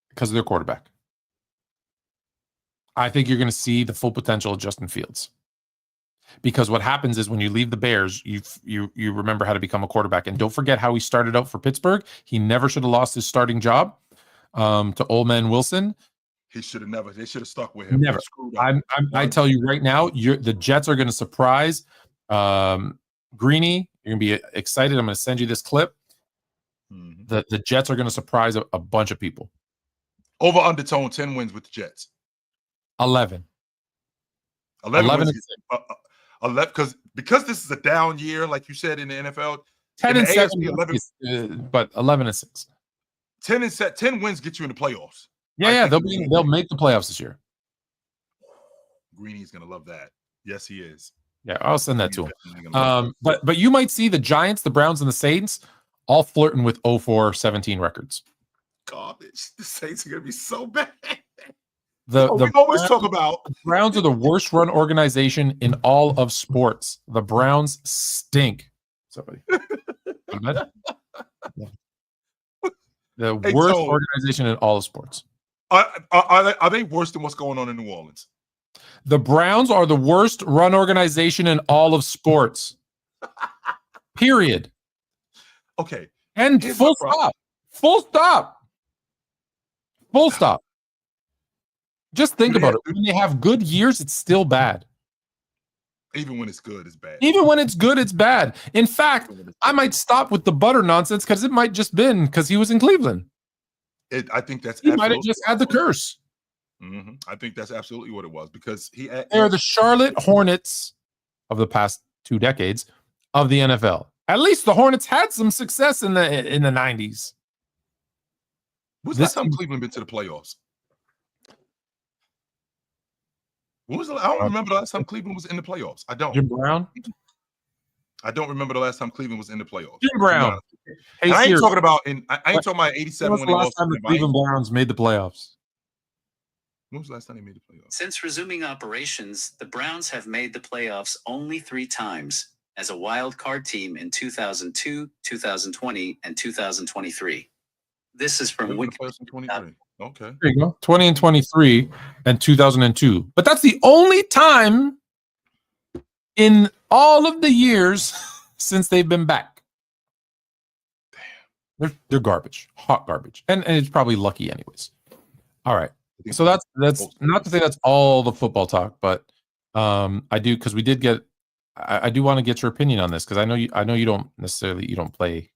Because of their quarterback. I think you're going to see the full potential of Justin Fields. Because what happens is when you leave the Bears, you remember how to become a quarterback. And don't forget how he started out for Pittsburgh. He never should have lost his starting job to Old Man Wilson. He should have never. They should have stuck with him. Never. I tell you right now, the Jets are going to surprise. Greeny, you're going to be excited. I'm going to send you this clip. The Jets are going to surprise a bunch of people. Over undertone 10 wins with the Jets. 11 wins. 11 because this is a down year, like you said in the NFL. 10-7, 11, but 11-6. 10 wins get you in the playoffs. Yeah, they'll make the playoffs this year. Greeny's gonna love that. Yes, he is. Yeah, I'll send that to him. But you might see the Giants, the Browns, and the Saints all flirting with 0-4-17 records. Garbage. The Saints are gonna be so bad. We always talk about the Browns are the worst run organization in all of sports. The Browns stink. Somebody. The worst organization in all of sports. Are they worse than what's going on in New Orleans? The Browns are the worst run organization in all of sports. Period. Okay. And full stop. Full stop. Full stop. Just think about it. When they have good years, it's still bad. Even when it's good, it's bad. Even when it's good, it's bad. In fact, I might stop with the butter nonsense because it might just been because he was in Cleveland. I think that's he might have just had the curse. I think that's absolutely what it was because they're the Charlotte Hornets of the past 2 decades of the NFL. At least the Hornets had some success in the 90s. When's the last time Cleveland been to the playoffs? I don't remember the last time Cleveland was in the playoffs. I don't. Jim Brown? I don't remember the last time Cleveland was in the playoffs. Jim Brown. Hey, I ain't talking about 87 when the last time the Cleveland Browns made the playoffs. When was the last time they made the playoffs? Since resuming operations, the Browns have made the playoffs only 3 times as a wild card team in 2002, 2020, and 2023. This is from Wikipedia. Okay. There you go. 20 and 23 and 2002. But that's the only time in all of the years since they've been back. Damn. They're garbage. Hot garbage. And it's probably lucky anyways. All right. So that's not to say that's all the football talk, but I do because we did get I do want to get your opinion on this because I know you don't play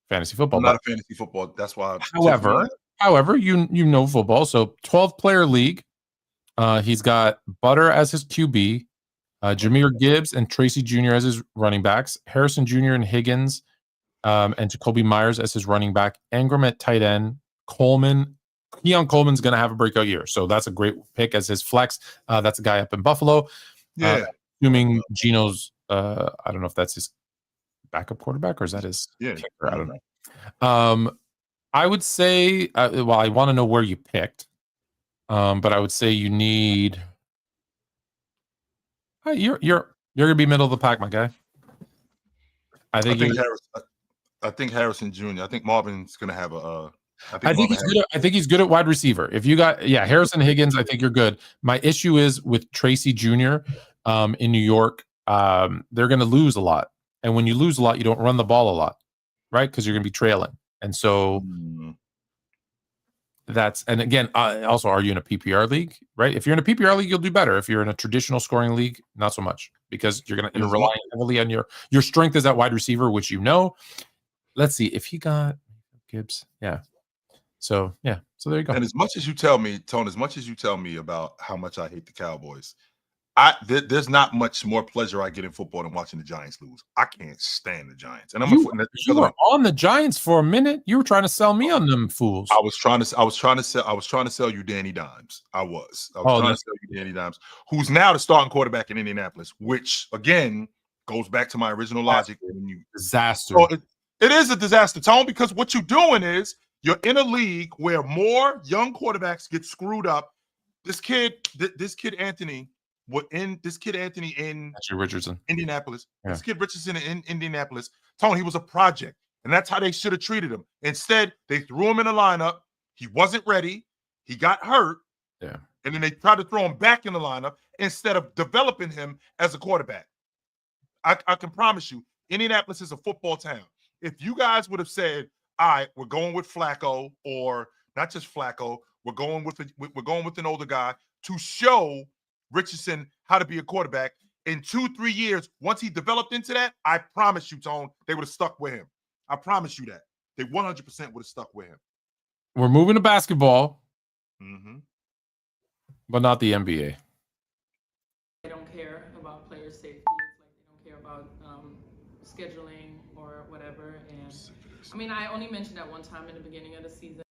fantasy football. I'm not a fantasy football. That's why. However, you know football. So 12-player league. He's got Butter as his QB, Jahmyr Gibbs and Tracy Jr. as his running backs, Harrison Jr. and Higgins, and Jacoby Myers as his running back, Ingram at tight end, Coleman. Keon Coleman's going to have a breakout year. So that's a great pick as his flex. That's a guy up in Buffalo. Yeah. Assuming Geno's, I don't know if that's his backup quarterback or is that his kicker? I don't know. I would say, well, I want to know where you picked. But I would say you need. You're gonna be middle of the pack, my guy. I think Harrison Jr. I think Marvin's gonna have a. I think he's good. I think he's good at wide receiver. If you got Harrison Higgins, I think you're good. My issue is with Tracy Jr. In New York. They're gonna lose a lot, and when you lose a lot, you don't run the ball a lot, right? Because you're gonna be trailing, and so. And again, also, are you in a PPR league, right? If you're in a PPR league, you'll do better. If you're in a traditional scoring league, not so much because you're relying heavily on your strength is at wide receiver, which you know. Let's see if he got Gibbs. Yeah. So there you go. And as much as you tell me, Tone, about how much I hate the Cowboys, there's not much more pleasure I get in football than watching the Giants lose. I can't stand the Giants. And you were on the Giants for a minute. You were trying to sell me on them fools. I was trying to sell you Danny Dimes. I was trying to sell you Danny Dimes, who's now the starting quarterback in Indianapolis, which again goes back to my original logic. Disaster. So it is a disaster, Tone, because what you're doing is you're in a league where more young quarterbacks get screwed up. This kid Anthony in Richardson, Indianapolis. Yeah. This kid Richardson in Indianapolis, Tony, he was a project, and that's how they should have treated him. Instead, they threw him in the lineup. He wasn't ready. He got hurt. Yeah. And then they tried to throw him back in the lineup instead of developing him as a quarterback. I can promise you, Indianapolis is a football town. If you guys would have said, all right, we're going with Flacco, or not just Flacco, we're going with an older guy to show Richardson how to be a quarterback in 2-3 years. Once he developed into that, I promise you, Tone, they would have stuck with him. I promise you that. They 100% would have stuck with him. We're moving to basketball, but not the NBA. They don't care about player safety. It's like they don't care about scheduling or whatever. And I mean, I only mentioned that one time in the beginning of the season.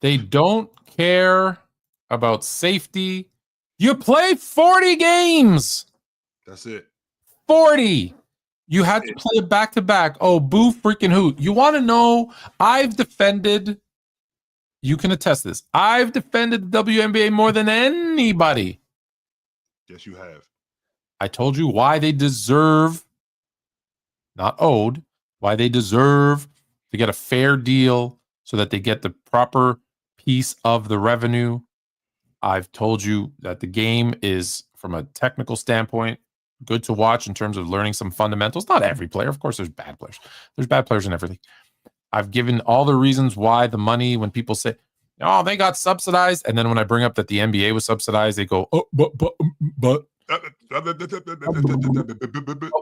They don't care about safety. You play 40 games. That's it. 40. You had to play it back-to-back. Oh, boo freaking hoot. You want to know, I've defended, you can attest this, I've defended the WNBA more than anybody. Yes, you have. I told you why they deserve, not owed, why they deserve to get a fair deal so that they get the proper piece of the revenue. I've told you that the game is, from a technical standpoint, good to watch in terms of learning some fundamentals. Not every player. Of course, there's bad players. There's bad players in everything. I've given all the reasons why the money, when people say, oh, they got subsidized. And then when I bring up that the NBA was subsidized, they go, oh, but.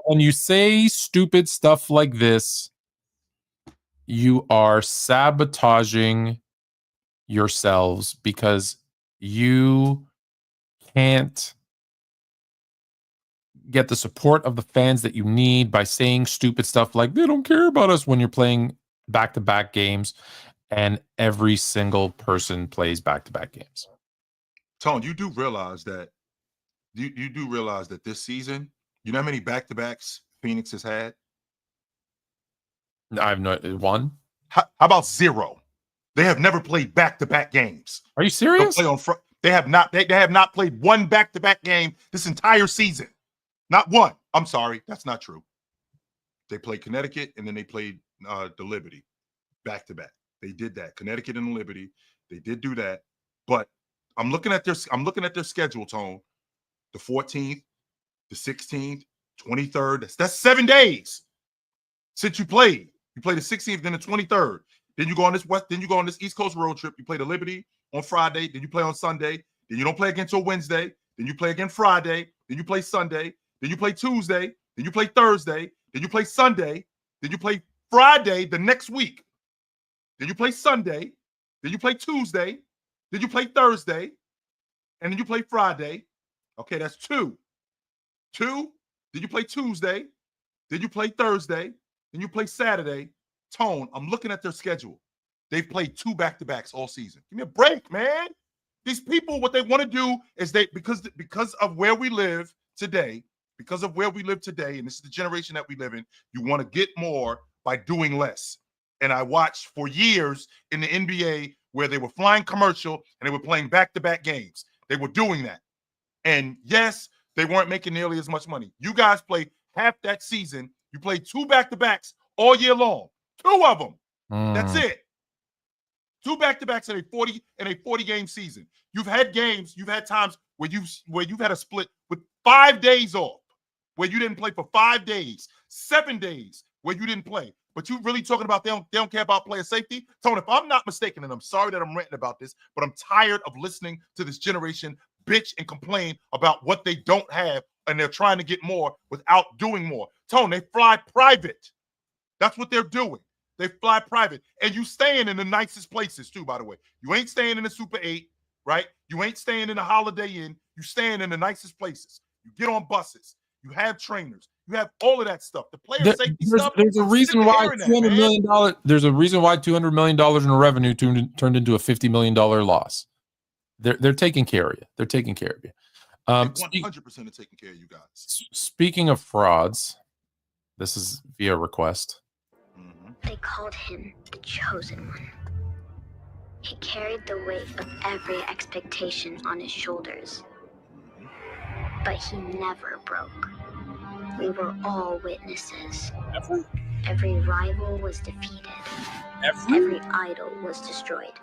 When you say stupid stuff like this, you are sabotaging yourselves because you can't get the support of the fans that you need by saying stupid stuff like they don't care about us when you're playing back-to-back games and every single person plays back-to-back games. Tone, you do realize that this season, you know how many back-to-backs Phoenix has had? I have no one. How about 0? They have never played back-to-back games. Are you serious? They have not. They have not played one back-to-back game this entire season. Not one. I'm sorry, that's not true. They played Connecticut and then they played the Liberty back-to-back. They did that. Connecticut and the Liberty. They did do that. But I'm looking at their schedule, Tone. The 14th, the 16th, 23rd. That's 7 days since you played. You played the 16th, then the 23rd. Then you go on this East Coast road trip. You play the Liberty on Friday. Then you play on Sunday. Then you don't play again until Wednesday. Then you play again Friday. Then you play Sunday. Then you play Tuesday. Then you play Thursday. Then you play Sunday. Then you play Friday the next week. Then you play Sunday. Then you play Tuesday. Then you play Thursday. And then you play Friday. Okay, that's 2. 2. Then you play Tuesday. Then you play Thursday. Then you play Saturday. Tone, I'm looking at their schedule. They've played 2 back-to-backs all season. Give me a break, man. These people, what they want to do is because of where we live today, and this is the generation that we live in, you want to get more by doing less. And I watched for years in the NBA where they were flying commercial and they were playing back-to-back games. They were doing that. And yes, they weren't making nearly as much money. You guys played half that season. You played 2 back-to-backs all year long. 2 of them. That's it. 2 back-to-backs in a 40 game season. You've had times where you've had a split with 5 days off, where you didn't play for 5 days, 7 days where you didn't play. But you really talking about they don't care about player safety? Tony, if I'm not mistaken, and I'm sorry that I'm ranting about this, but I'm tired of listening to this generation bitch and complain about what they don't have, and they're trying to get more without doing more. Tony, they fly private. That's what they're doing. They fly private. And you staying in the nicest places too, by the way. You ain't staying in the Super 8, right? You ain't staying in the Holiday Inn. You staying in the nicest places. You get on buses. You have trainers. You have all of that stuff. The player safety stuff. There's a reason why $200 million. There's a reason why $200 million in revenue turned into a $50 million loss. They're taking care of you. They're taking care of you. 100% are taking care of you guys. Speaking of frauds, this is via request. They called him the chosen one. He carried the weight of every expectation on his shoulders. But he never broke. We were all witnesses. Every rival was defeated. Every idol was destroyed.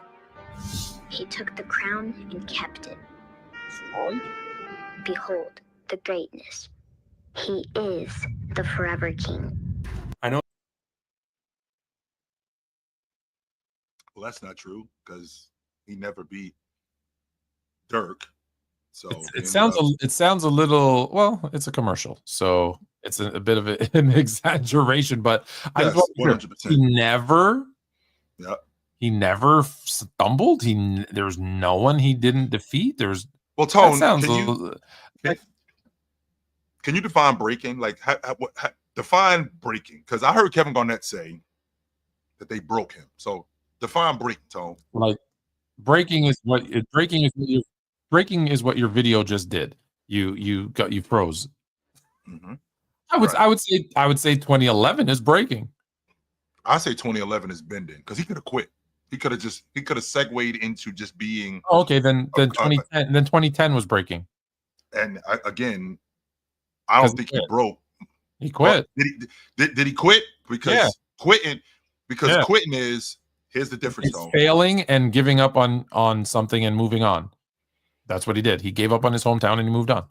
He took the crown and kept it. Behold the greatness. He is the forever king. I know. Well, that's not true because he never beat Dirk. So it sounds a little, well, it's a commercial, so it's a bit of an exaggeration, but I just want to 100%. He never stumbled. There's no one he didn't defeat. Tone, can you define breaking? Like, define breaking? Because I heard Kevin Garnett say that they broke him. So define breaking, Tone. Like, breaking is what your video just did. You froze. Mm-hmm. I would say 2011 is breaking. I say 2011 is bending because he could have quit. He could have segued into just being. Oh, okay, then 2010 was breaking. And again, I don't think he broke. He quit. Did he quit? Because quitting is, here's the difference. It's failing and giving up on something and moving on. That's what he did. He gave up on his hometown and he moved on.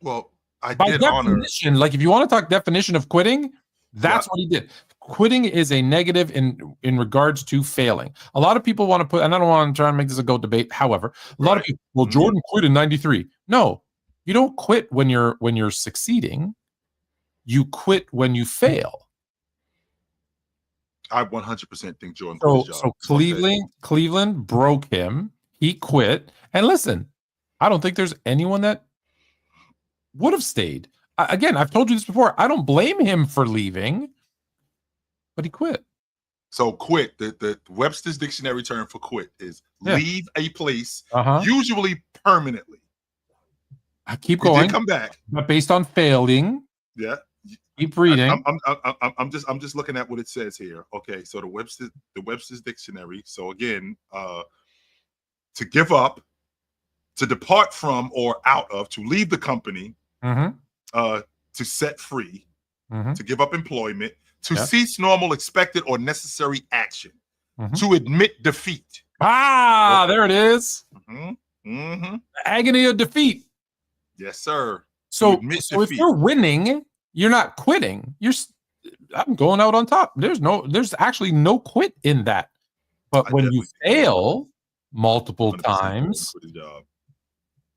Well, by definition, like if you want to talk definition of quitting, that's what he did. Quitting is a negative in regards to failing. A lot of people want to put, and I don't want to try and make this a GOAT debate. However, a lot of people, well, Jordan quit in '93. No, you don't quit when you're succeeding. You quit when you fail. I 100% think Jordan quit his job. So Cleveland broke him. He quit. And listen, I don't think there's anyone that would have stayed. Again, I've told you this before. I don't blame him for leaving, but he quit. So quit, the Webster's dictionary term for quit is leave a place, usually permanently. I keep going. Did come back, but based on failing. Yeah. Keep reading. I'm just looking at what it says here. Okay, so the Webster's dictionary. So again, to give up, to depart from or out of, to leave the company, to set free, to give up employment, to cease normal, expected, or necessary action, to admit defeat. There it is. Agony of defeat. Yes, sir. So if you're winning, you're not quitting. I'm going out on top. There's actually no quit in that. But when you fail multiple times,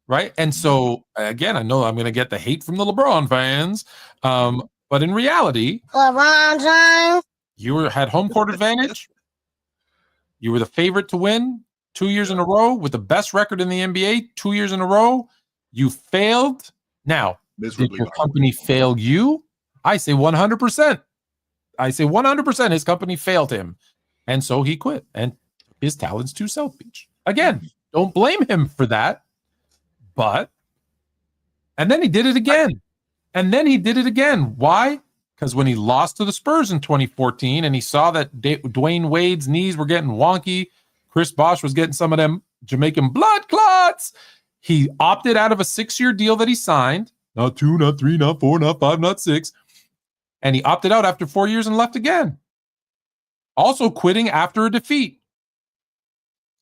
right? And so again, I know I'm going to get the hate from the LeBron fans, but in reality, LeBron James, you had home court advantage. You were the favorite to win 2 years in a row with the best record in the NBA 2 years in a row. You failed. Now, did your company fail you? I say 100%. I say 100% his company failed him. And so he quit and his talents to South Beach. Again, don't blame him for that. But, and then he did it again. Why? Because when he lost to the Spurs in 2014 and he saw that Dwayne Wade's knees were getting wonky, Chris Bosh was getting some of them Jamaican blood clots, he opted out of a 6-year deal that he signed. Not 2, not 3, not 4, not 5, not 6. And he opted out after 4 years and left again. Also quitting after a defeat.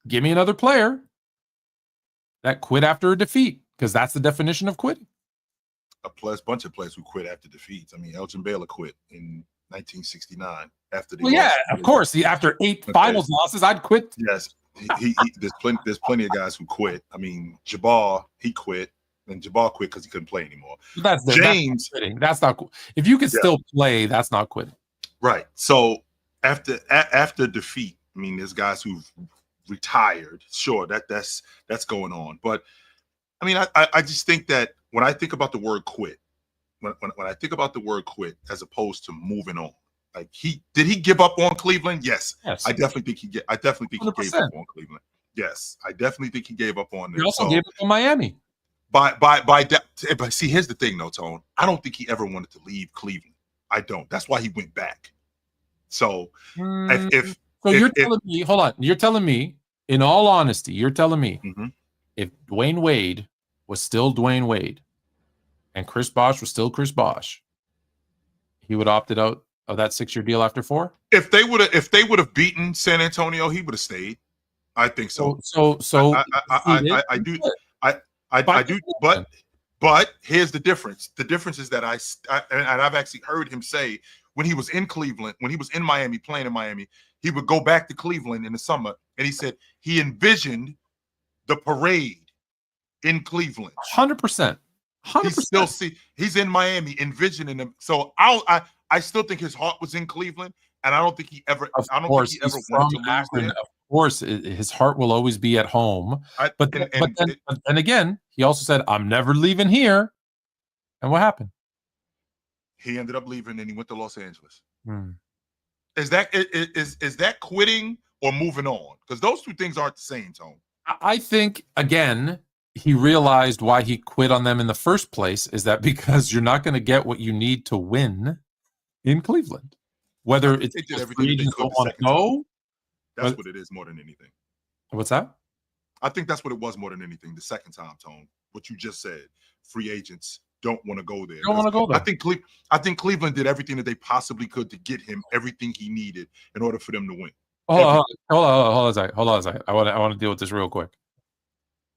Give me another player that quit after a defeat, because that's the definition of quitting. A bunch of players who quit after defeats. I mean, Elgin Baylor quit in 1969 after the. Well, yeah, of course. After 8 finals losses, I'd quit. Yes, there's plenty of guys who quit. I mean, Jabbar, he quit, and Jabbar quit because he couldn't play anymore. That's James. That's not cool. If you can still play, that's not quitting. Right. So after defeat, I mean, there's guys who've retired. Sure, that's going on, but I mean, I just think that when I think about the word quit, when I think about the word quit as opposed to moving on, like did he give up on Cleveland? Yes. I definitely think he gave up on Cleveland. Yes, I definitely think he gave up on them. He also gave up on Miami. But see, here's the thing, though, Tone. I don't think he ever wanted to leave Cleveland. I don't. That's why he went back. So you're telling me, hold on, you're telling me, in all honesty, you're telling me if Dwayne Wade was still Dwayne Wade and Chris Bosh was still Chris Bosh, he would have opted out of that 6-year deal after 4? If they would have beaten San Antonio, he would have stayed. I think so. I do. But here's the difference. The difference is that I've actually heard him say when he was in Cleveland, when he was in Miami, playing in Miami, he would go back to Cleveland in the summer, and he said he envisioned the parade in Cleveland. 100%. He's in Miami envisioning them. So I still think his heart was in Cleveland, and I don't think he ever wanted to lose there. Of course, his heart will always be at home. But then again, he also said, "I'm never leaving here." And what happened? He ended up leaving, and he went to Los Angeles. Is that quitting or moving on? Because those two things aren't the same, Tone. I think, again, he realized why he quit on them in the first place is that because you're not going to get what you need to win in Cleveland. Whether it's free agents don't want to go. That's what it is more than anything. What's that? I think that's what it was more than anything. The second time, Tone, what you just said, free agents don't want to go there. Don't want to go there. I think Cleveland did everything that they possibly could to get him everything he needed in order for them to win. Hold on a second. I want to deal with this real quick.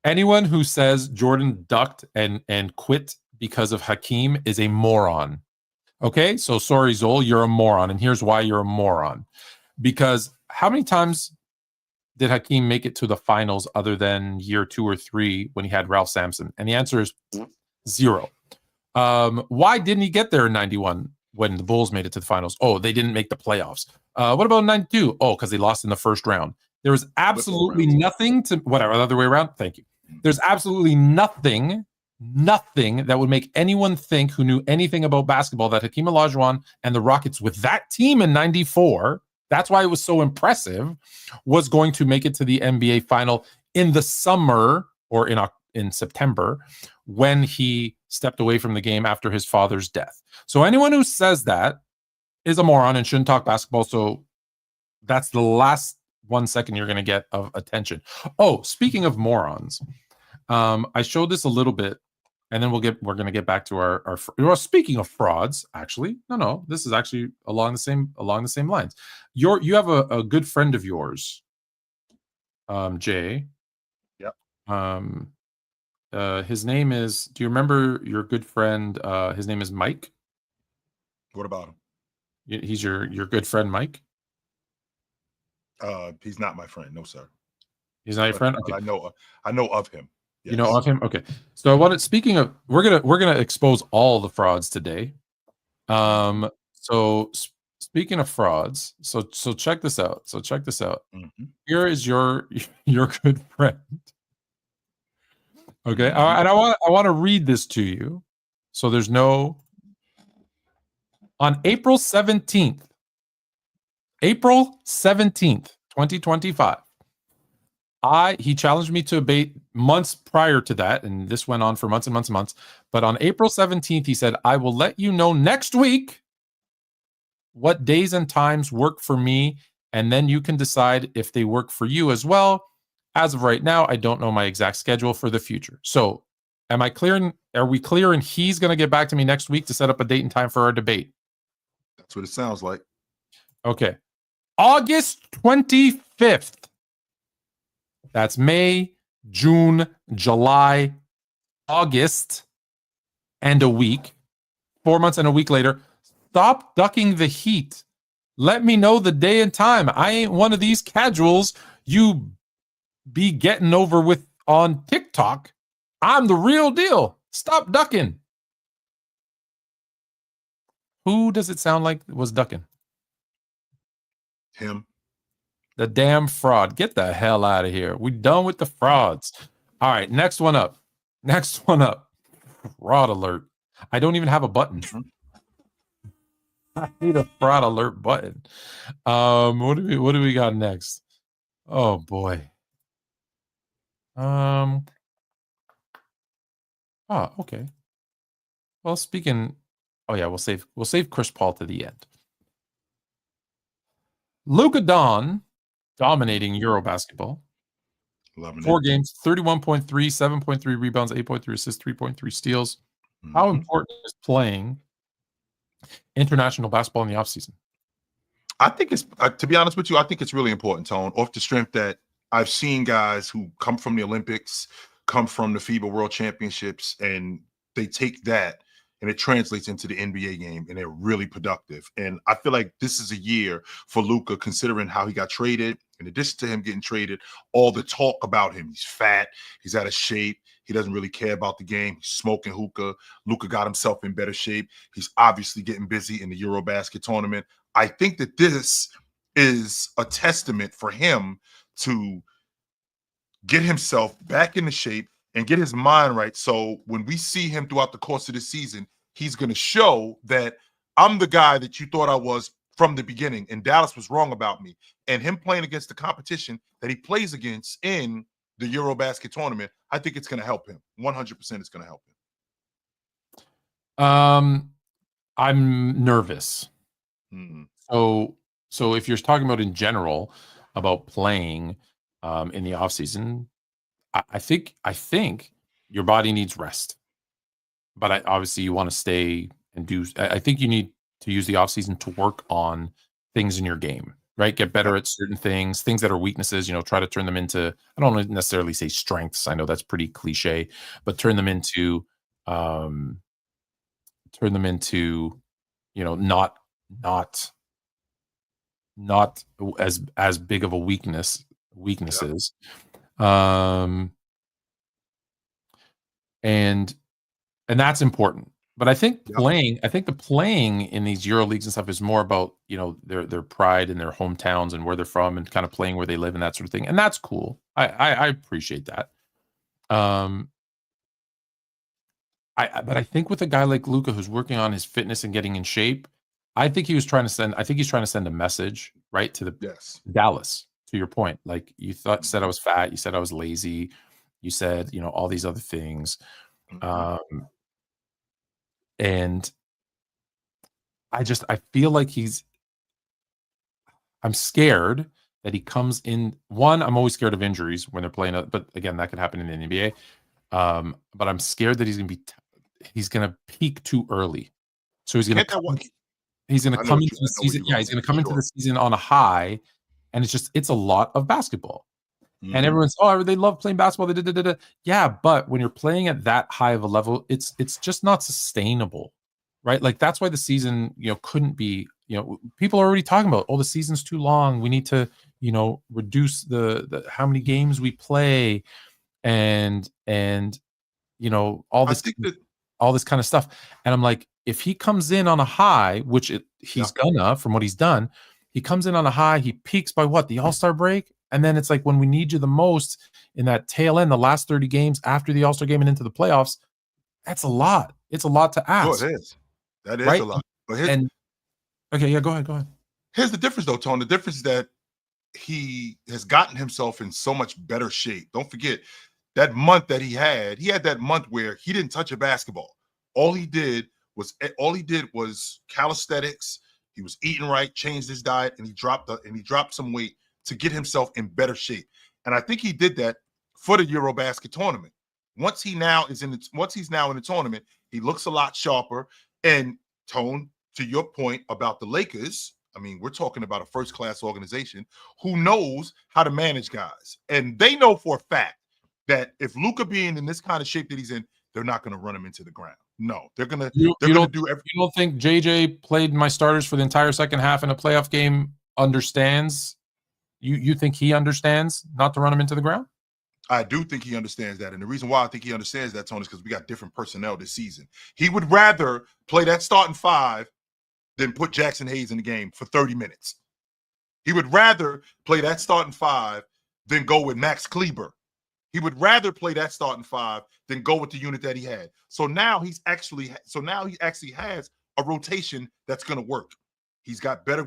Anyone who says Jordan ducked and quit because of Hakeem is a moron. Okay, so sorry, Zol, you're a moron, and here's why you're a moron. Because how many times did Hakeem make it to the finals other than year 2 or 3 when he had Ralph Sampson? And the answer is 0. Why didn't he get there in 91 when the Bulls made it to the finals? Oh, they didn't make the playoffs. What about 92? Oh, because they lost in the first round. There was absolutely nothing to whatever, the other way around. Thank you. There's absolutely nothing that would make anyone think who knew anything about basketball that Hakeem Olajuwon and the Rockets with that team in 94, that's why it was so impressive, was going to make it to the NBA final in the summer or in September when he stepped away from the game after his father's death. So anyone who says that is a moron and shouldn't talk basketball. So that's the last 1 second you're going to get of attention. Oh, speaking of morons, I showed this a little bit, and then we're going to get back to our speaking of frauds. Actually, no, this is actually along the same lines. You have a good friend of yours, Jay. Yep. His name is. Do you remember your good friend? His name is Mike. What about him? He's your good friend, Mike. He's not my friend, no sir. He's not your friend. Okay. I know of him. Yes. You know of him. Okay. So I wanted. Speaking of, we're gonna expose all the frauds today. So speaking of frauds, so check this out. Mm-hmm. Here is your good friend. Okay, and I want to read this to you. So there's no. On April 17th, April 17th, 2025. He challenged me to a debate months prior to that, and this went on for months and months and months. But on April 17th, he said, I will let you know next week what days and times work for me, and then you can decide if they work for you as well. As of right now, I don't know my exact schedule for the future. So am I clear? Are we clear? And he's going to get back to me next week to set up a date and time for our debate. That's what it sounds like. Okay. August 25th. That's May, June, July, August, and a week. 4 months and a week later. Stop ducking the heat. Let me know the day and time. I ain't one of these casuals you be getting over with on TikTok. I'm the real deal. Stop ducking. Who does it sound like was ducking? Him. The damn fraud. Get the hell out of here. We done with the frauds. All right, next one up. Next one up. Fraud alert. I don't even have a button. I need a fraud alert button. What do we got next? Oh boy. Oh, okay. Well, speaking, oh yeah, we'll save Chris Paul to the end. Luka dominating Euro basketball. Loving 4 games, 31.3, 7.3 rebounds, 8.3 assists, 3.3 steals. How important is playing international basketball in the offseason? I think it's, to be honest with you, I think it's really important, Tone, off the strength that I've seen guys who come from the Olympics, come from the FIBA World Championships, and they take that and it translates into the NBA game, and they're really productive. And I feel like this is a year for Luka, considering how he got traded. In addition to him getting traded, all the talk about him. He's fat. He's out of shape. He doesn't really care about the game. He's smoking hookah. Luka got himself in better shape. He's obviously getting busy in the Eurobasket tournament. I think that this is a testament for him to get himself back into shape and get his mind right. So when we see him throughout the course of the season, he's going to show that I'm the guy that you thought I was from the beginning, and Dallas was wrong about me. And him playing against the competition that he plays against in the Eurobasket tournament, I think it's going to help him. 100% it's going to help him. I'm nervous. Mm-hmm. So if you're talking about in general about playing in the offseason, I think your body needs rest. But obviously you want to stay and do. I think you need to use the offseason to work on things in your game, right? Get better at certain things that are weaknesses, try to turn them into, I don't necessarily say strengths. I know that's pretty cliche, but turn them into, not as big of a weaknesses. And that's important. But I think the playing in these Euro leagues and stuff is more about, their pride in their hometowns and where they're from and kind of playing where they live and that sort of thing. And that's cool. I appreciate that. But I think with a guy like Luka who's working on his fitness and getting in shape, I think he's trying to send a message, right, to Dallas, to your point. Like you said I was fat, you said I was lazy, you said, all these other things. And I feel like I'm scared that he comes in. One, I'm always scared of injuries when they're playing, but again, that could happen in the NBA. But I'm scared that he's going to peak too early. So he's going to come into the season. Yeah, he's going to come into the season on a high, and it's a lot of basketball. Mm-hmm. And everyone's, they love playing basketball. Yeah, but when you're playing at that high of a level, it's just not sustainable, right? Like that's why the season, couldn't be. People are already talking about, the season's too long. We need to, reduce the how many games we play, and all this kind of stuff. And I'm like, if he comes in on a high, which he's gonna, from what he's done, he comes in on a high. He peaks by the All-Star break. And then it's like when we need you the most in that tail end, the last 30 games after the All-Star game and into the playoffs, that's a lot. It's a lot to ask. Oh, it is. That is right? a lot. But okay, yeah, go ahead. Here's the difference, though, Tone. The difference is that he has gotten himself in so much better shape. Don't forget that month that he had that month where he didn't touch a basketball. All he did was calisthenics. He was eating right, changed his diet, and he dropped some weight to get himself in better shape. And I think he did that for the Eurobasket tournament. Once he's now in the tournament, he looks a lot sharper. And Tone, to your point about the Lakers, I mean, we're talking about a first-class organization who knows how to manage guys. And they know for a fact that if Luka being in this kind of shape that he's in, they're not going to run him into the ground. No, they're going to do everything. You don't think JJ played my starters for the entire second half in a playoff game understands? You think he understands not to run him into the ground? I do think he understands that. And the reason why I think he understands that, Tony, is because we got different personnel this season. He would rather play that starting five than put Jackson Hayes in the game for 30 minutes. He would rather play that starting five than go with Max Kleber. He would rather play that starting five than go with the unit that he had. So now he actually has a rotation that's going to work. He's got better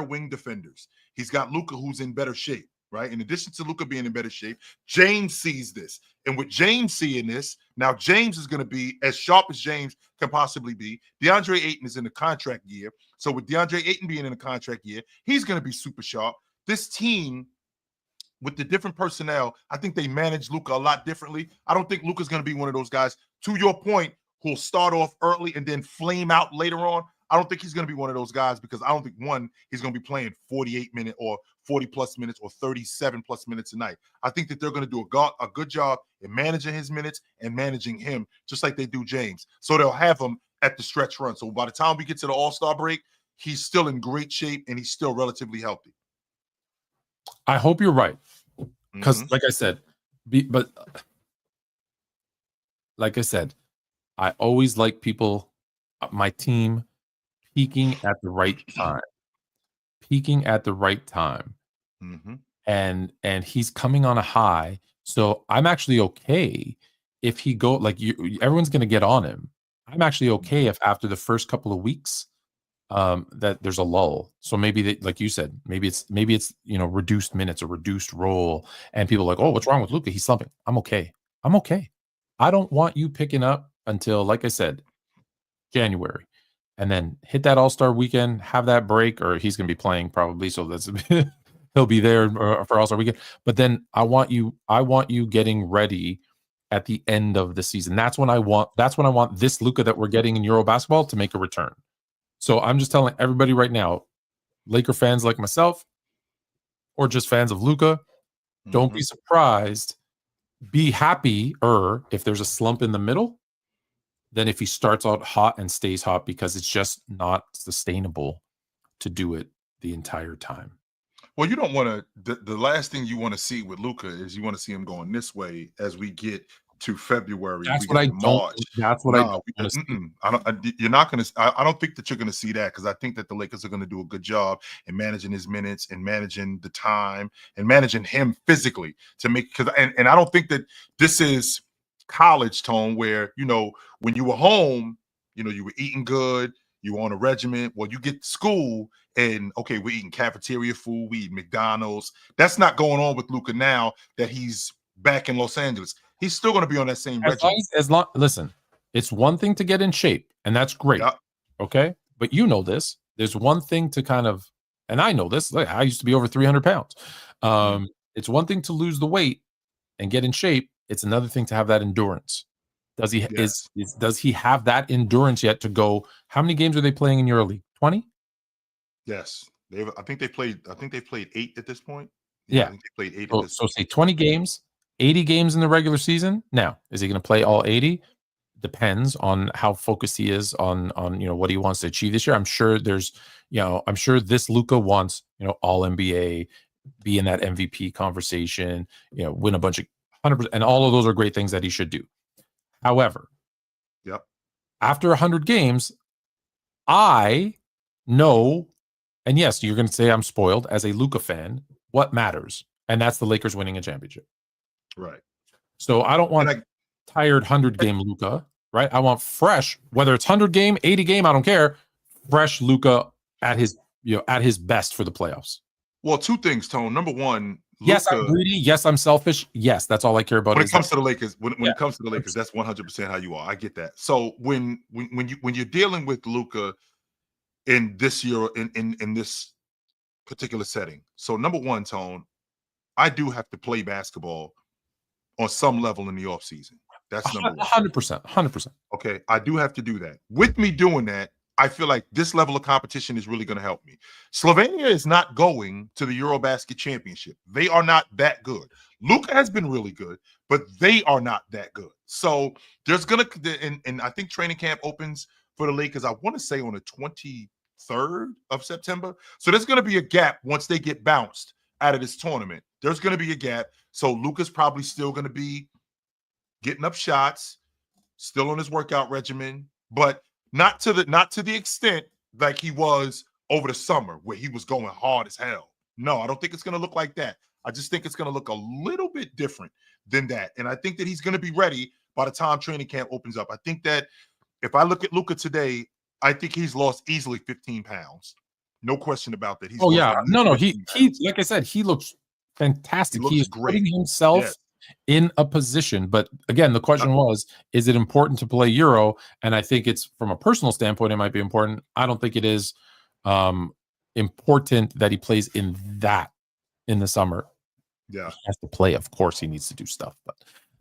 wing defenders. He's got Luka, who's in better shape, right? In addition to Luka being in better shape, James sees this. And with James seeing this, now James is going to be as sharp as James can possibly be. DeAndre Ayton is in the contract year. So with DeAndre Ayton being in the contract year, he's going to be super sharp. This team, with the different personnel, I think they manage Luka a lot differently. I don't think Luka's going to be one of those guys, to your point, who'll start off early and then flame out later on. I don't think he's going to be one of those guys because I don't think, one, he's going to be playing 48-minute or 40-plus minutes or 37-plus minutes a night. I think that they're going to do a good job in managing his minutes and managing him, just like they do James. So they'll have him at the stretch run. So by the time we get to the All-Star break, he's still in great shape and he's still relatively healthy. I hope you're right. Because, like I said, I always like people, my team, peaking at the right time. And he's coming on a high. So I'm actually okay if he everyone's going to get on him. I'm actually okay if after the first couple of weeks that there's a lull. So maybe like you said, maybe it's reduced minutes or reduced role, and people are like, oh, what's wrong with Luka? He's slumping. I'm okay. I don't want you picking up until, like I said, January, and then hit that All-Star weekend, have that break, or he's going to be playing probably, so that's he'll be there for All-Star weekend. But then I want you getting ready at the end of the season. That's when I want this Luka that we're getting in Euro basketball to make a return. So I'm just telling everybody right now, Laker fans like myself, or just fans of Luka, don't be surprised. Be happy if there's a slump in the middle than if he starts out hot and stays hot, because it's just not sustainable to do it the entire time. Well, you don't want to. The last thing you want to see with Luka is you want to see him going this way as we get to February. That's what I don't. That's what I don't. You're not going to. I don't think that you're going to see that, because I think that the Lakers are going to do a good job in managing his minutes and managing the time and managing him physically to make. And I don't think that this is college, Tone, where when you were home, you were eating good, you were on a regimen. Well, you get to school and okay, we're eating cafeteria food, we eat McDonald's. That's not going on with Luka now that he's back in Los Angeles. He's still going to be on that same regimen. Listen, it's one thing to get in shape, and that's great. Yep. Okay, but this. There's one thing to kind of, and I know this. Like, I used to be over 300 pounds. It's one thing to lose the weight and get in shape. It's another thing to have that endurance. Does he does he have that endurance yet to go? How many games are they playing in EuroLeague? 20? Yes, I think they played 8 at this point. Yeah, I think they played 8. So say 20 games, 80 games in the regular season. Now, is he going to play all 80? Depends on how focused he is on what he wants to achieve this year. I'm sure I'm sure this Luka wants all NBA, be in that MVP conversation, win a bunch of 100%, and all of those are great things that he should do. However, after 100 games, I know, and yes, you're going to say I'm spoiled as a Luka fan, what matters, and that's the Lakers winning a championship. Right. So I don't want tired 100-game Luka, right? I want fresh, whether it's 100-game, 80-game, I don't care, fresh Luka at his at his best for the playoffs. Well, two things, Tone. Number one, yes, I'm greedy. Yes, I'm selfish. Yes, that's all I care about. When it comes to the Lakers, when it comes to the Lakers, that's 100% how you are. I get that. So when you're dealing with Luka in this year in this particular setting, so number one, Tone, I do have to play basketball on some level in the offseason. That's number one. 100%. Okay, I do have to do that. With me doing that, I feel like this level of competition is really going to help me. Slovenia is not going to the Eurobasket Championship. They are not that good. Luka has been really good, but they are not that good. So there's going to, and I think training camp opens for the Lakers, I want to say on the 23rd of September. So there's going to be a gap once they get bounced out of this tournament. There's going to be a gap. So Luka's probably still going to be getting up shots, still on his workout regimen, but not to the extent like he was over the summer where he was going hard as hell. No, I don't think it's going to look like that. I just think it's going to look a little bit different than that. And I think that he's going to be ready by the time training camp opens up. I think that if I look at Luka today, I think he's lost easily 15 pounds. No question about that. He like I said, he looks fantastic. He is putting himself in a position. But again, the question was, is it important to play Euro? And I think it's, from a personal standpoint, it might be important. I don't think it is important that he plays in the summer. Yeah. He has to play. Of course, he needs to do stuff.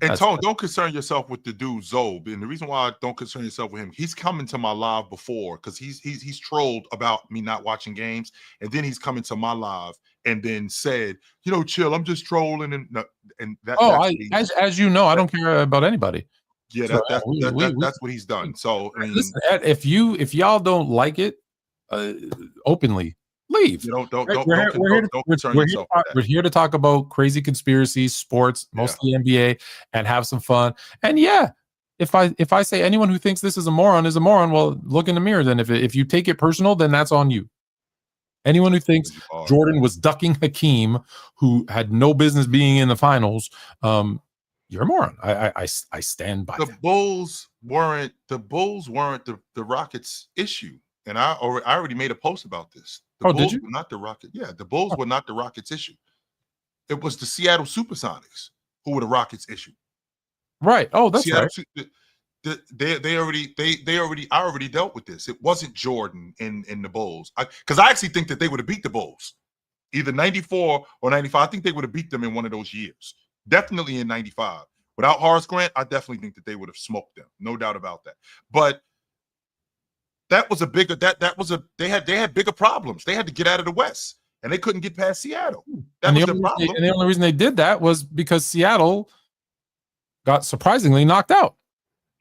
And Tone, don't concern yourself with the dude Zob. And the reason why I don't concern yourself with him, he's coming to my live before because he's trolled about me not watching games, and then he's coming to my live and then said, Chill, I'm just trolling, and that. Oh, as you know, I don't care about anybody. Yeah, so, that's what he's done. So I mean, listen, if y'all don't like it, openly leave. We're here to talk about crazy conspiracies, sports, mostly NBA, and have some fun. And if I say anyone who thinks this is a moron, well, look in the mirror. Then if you take it personal, then that's on you. Anyone who thinks Jordan was ducking Hakeem, who had no business being in the finals, you're a moron. I stand by the that. Bulls weren't the Rockets' issue, and I already made a post about this. The Bulls were not the Rockets. Yeah, the Bulls were not the Rockets' issue. It was the Seattle Supersonics who were the Rockets' issue. Right. Oh, that's Seattle, right. I already dealt with this. It wasn't Jordan in the Bulls. Because I actually think that they would have beat the Bulls. Either 94 or 95. I think they would have beat them in one of those years. Definitely in 95. Without Horace Grant, I definitely think that they would have smoked them. No doubt about that. But that was a bigger they had bigger problems. They had to get out of the West, and they couldn't get past Seattle. That was the problem. And the only reason they did that was because Seattle got surprisingly knocked out.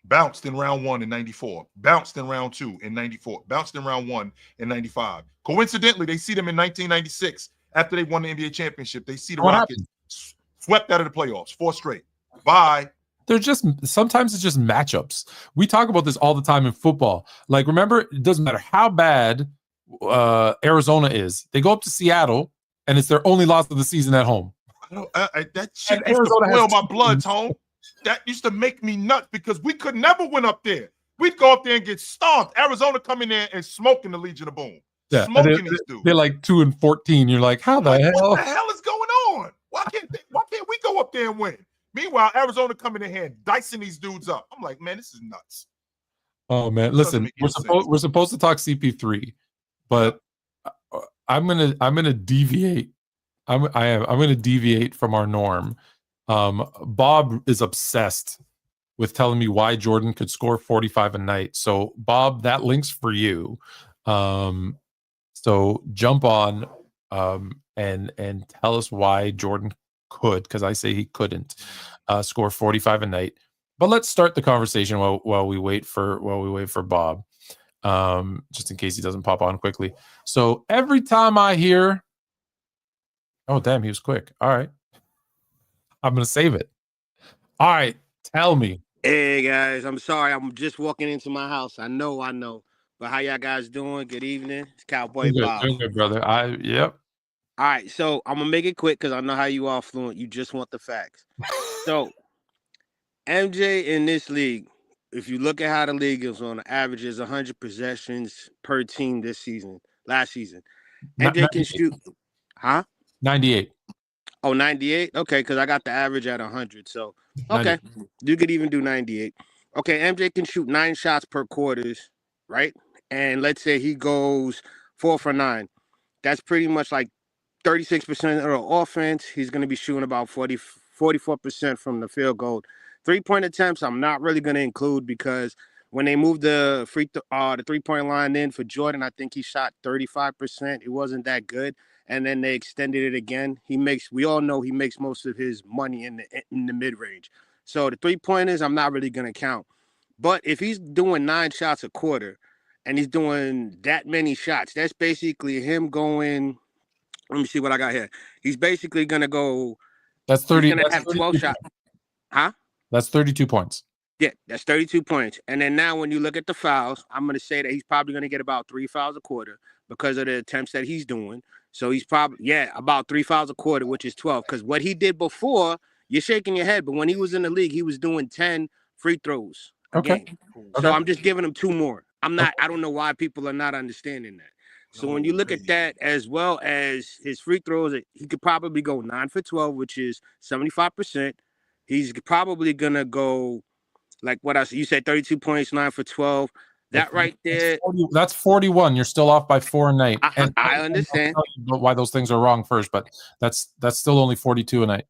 Bounced in round 1 in 94. Bounced in round 2 in 94. Bounced in round 1 in 95. Coincidentally, they see them in 1996 after they won the NBA championship. They see the Rockets swept out of the playoffs, 4 straight. Bye. Sometimes it's just matchups. We talk about this all the time in football. Like, remember, it doesn't matter how bad Arizona is. They go up to Seattle, and it's their only loss of the season at home. That shit used to boil my blood, Tone. That used to make me nuts because we could never win up there. We'd go up there and get stomped. Arizona come in there and smoking the Legion of Boom. Yeah, smoking these dudes. They're like 2-14. You're like, how the hell? What the hell is going on? Why can't we go up there and win? Meanwhile, Arizona coming in here and dicing these dudes up. I'm like, man, this is nuts. Oh man, listen, we're supposed to talk CP3, but I'm gonna deviate. I'm gonna deviate from our norm. Bob is obsessed with telling me why Jordan could score 45 a night. So Bob, that link's for you. So jump on and tell us why Jordan could, because I say he couldn't score 45 a night. But let's start the conversation while we wait for Bob, just in case he doesn't pop on quickly. So every time I hear, oh damn, he was quick. All right, I'm gonna save it. All right, tell me. Hey guys, I'm sorry, I'm just walking into my house. I know. But how y'all guys doing? Good evening. It's Cowboy Bob. Doing good, brother. Yep. All right, so I'm gonna make it quick because I know how you are, Fluent. You just want the facts. So MJ in this league, if you look at how the league is on average, is 100 possessions per team last season. MJ can shoot, huh? 98. Oh, 98? Okay, because I got the average at 100. So, okay. 98. You could even do 98. Okay, MJ can shoot 9 shots per quarters, right? And let's say he goes 4 for 9. That's pretty much like 36% of the offense. He's going to be shooting about 44% from the field goal. 3-point attempts, I'm not really going to include because when they moved the 3-point line in for Jordan, I think he shot 35%. It wasn't that good. And then they extended it again. We all know he makes most of his money in the mid-range. So the 3-pointers, I'm not really going to count. But if he's doing 9 shots a quarter and he's doing that many shots, that's basically him going. Let me see what I got here. He's basically going to go. That's 30. He's going to That's have 12 shots. Huh? That's 32 points. Yeah, that's 32 points. And then now when you look at the fouls, I'm going to say that he's probably going to get about 3 fouls a quarter because of the attempts that he's doing. So he's probably, about 3 fouls a quarter, which is 12. Because what he did before, you're shaking your head, but when he was in the league, he was doing 10 free throws a game. So I'm just giving him 2 more. I don't know why people are not understanding that. So when you look at that as well as his free throws, he could probably go 9 for 12, which is 75%. He's probably going to go, like what you said, 32 points, 9 for 12. That right there. That's 41. You're still off by 4 a night. I understand. I'll tell you why those things are wrong first, but that's still only 42 a night.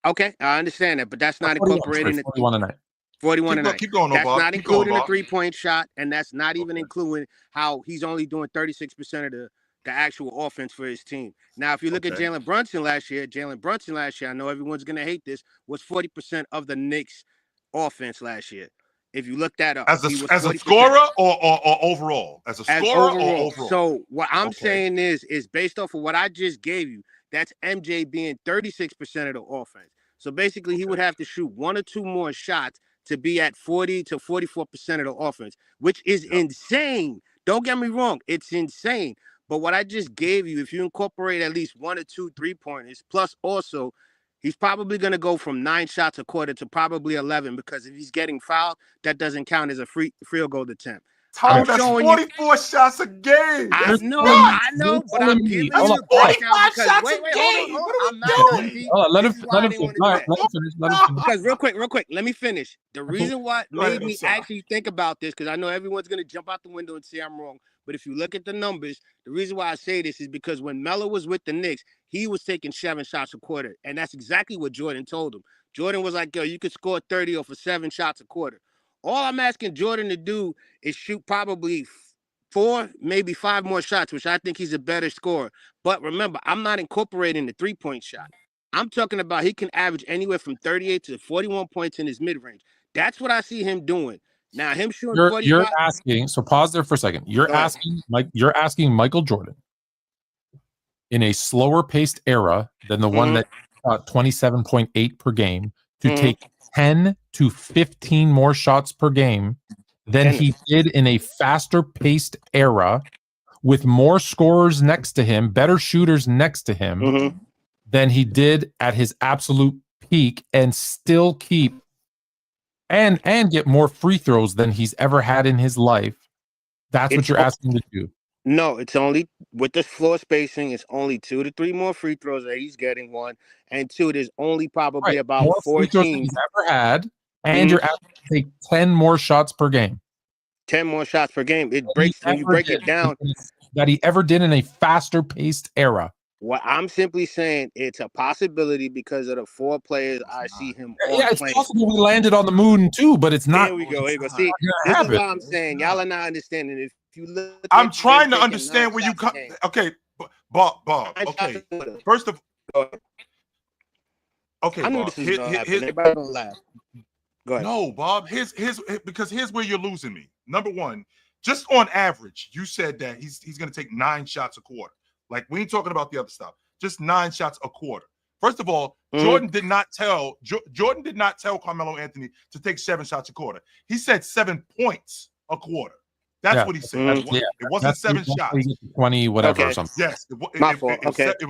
Okay, I understand that, but that's not incorporating the 41 a night. 41 a night. Keep going, that's Bob. not Keep including going, the 3-point shot, and that's not even including how he's only doing 36% of the actual offense for his team. Now, if you look at Jalen Brunson last year, I know everyone's going to hate this, was 40% of the Knicks offense last year. If you look that up. As a scorer or overall? As a scorer or overall? So what I'm saying is based off of what I just gave you, that's MJ being 36% of the offense. So basically he would have to shoot 1 or 2 more shots to be at 40 to 44% of the offense, which is insane. Don't get me wrong. It's insane. But what I just gave you, if you incorporate at least 1 or 2 3-pointers, plus also he's probably going to go from 9 shots a quarter to probably 11 because if he's getting fouled, that doesn't count as a field goal attempt. Tom, that's 44 shots a game. I know, but I'm giving you a breakdown because wait, hold on. I'm not done. Let him finish. Because real quick, let me finish. The reason why made me actually think about this, because I know everyone's going to jump out the window and say I'm wrong, but if you look at the numbers, the reason why I say this is because when Melo was with the Knicks, he was taking 7 shots a quarter, and that's exactly what Jordan told him. Jordan was like, yo, you could score 30 off of 7 shots a quarter. All I'm asking Jordan to do is shoot probably 4, maybe 5 more shots, which I think he's a better scorer. But remember, I'm not incorporating the 3-point shot. I'm talking about he can average anywhere from 38 to 41 points in his mid-range. That's what I see him doing. Now, him shooting 45. You're asking, so pause there for a second. You're asking Michael Jordan in a slower paced era than the one that 27.8 per game to take 10 to 15 more shots per game than he did in a faster paced era with more scorers next to him, better shooters next to him than he did at his absolute peak, and still keep and get more free throws than he's ever had in his life. That's what you're asking to do. No, it's only with the floor spacing. It's only 2 to 3 more free throws that he's getting. 1 and 2. There's only probably about more 14 free throws than he's ever had, and you're asking to take 10 more shots per game. 10 more shots per game. It breaks when you break it down. That he ever did in a faster paced era. What I'm simply saying, it's a possibility because of the 4 players I see him on. Yeah, it's possible we landed on the moon too, but it's not. Here we go. See, this is what I'm saying. Y'all are not understanding. If you look, I'm trying to understand where you come. Okay, Bob. Okay, first of all, okay, I knew Bob. this was gonna happen. Everybody gonna laugh. Go ahead. No, Bob. Here's where you're losing me. Number one, just on average, you said that he's going to take 9 shots a quarter. Like, we ain't talking about the other stuff. Just 9 shots a quarter. First of all, Jordan did not tell Carmelo Anthony to take 7 shots a quarter. He said 7 points a quarter. That's what he said. It wasn't 7 shots. 20 whatever or something. Yes, it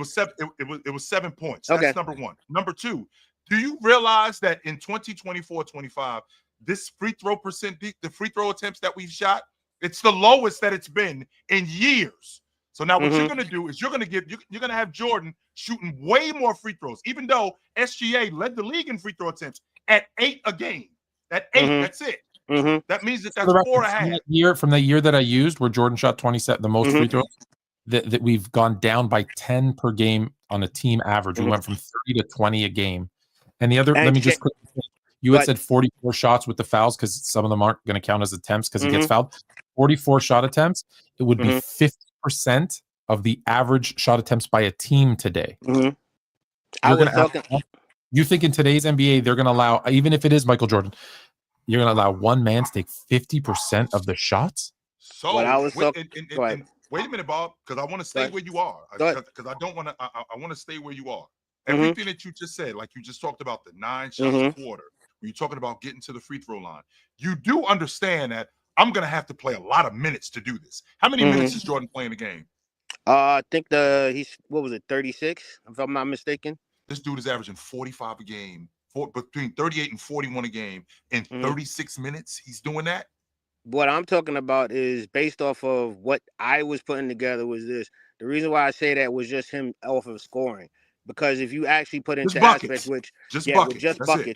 was 7 points. That's number one. Number two, do you realize that in 2024-25, this free throw percent, the free throw attempts that we've shot, it's the lowest that it's been in years. So now what you're going to do is you're going to have Jordan shooting way more free throws, even though SGA led the league in free throw attempts at 8 a game. At 8, that's it. That means that's 4.5. From the year that I used, where Jordan shot 27, the most free throws, that we've gone down by 10 per game on a team average. We went from 30 to 20 a game. And the other, let me just quickly say, you had said 44 shots with the fouls because some of them aren't going to count as attempts because he gets fouled. 44 shot attempts, it would be 50% of the average shot attempts by a team today. You think in today's NBA, they're going to allow, even if it is Michael Jordan, you're going to allow one man to take 50% of the shots? So wait a minute, Bob, because I want to stay where you are. Because I don't want to. I want to stay where you are. Everything that you just said, like you just talked about the 9 shots a quarter, when you're talking about getting to the free throw line, you do understand that I'm going to have to play a lot of minutes to do this. How many minutes is Jordan playing the game? I think he's 36, if I'm not mistaken. This dude is averaging 45 a game, between 38 and 41 a game in 36 minutes. He's doing that. What I'm talking about is based off of what I was putting together was this. The reason why I say that was just him off of scoring. Because if you actually put into aspects, buckets.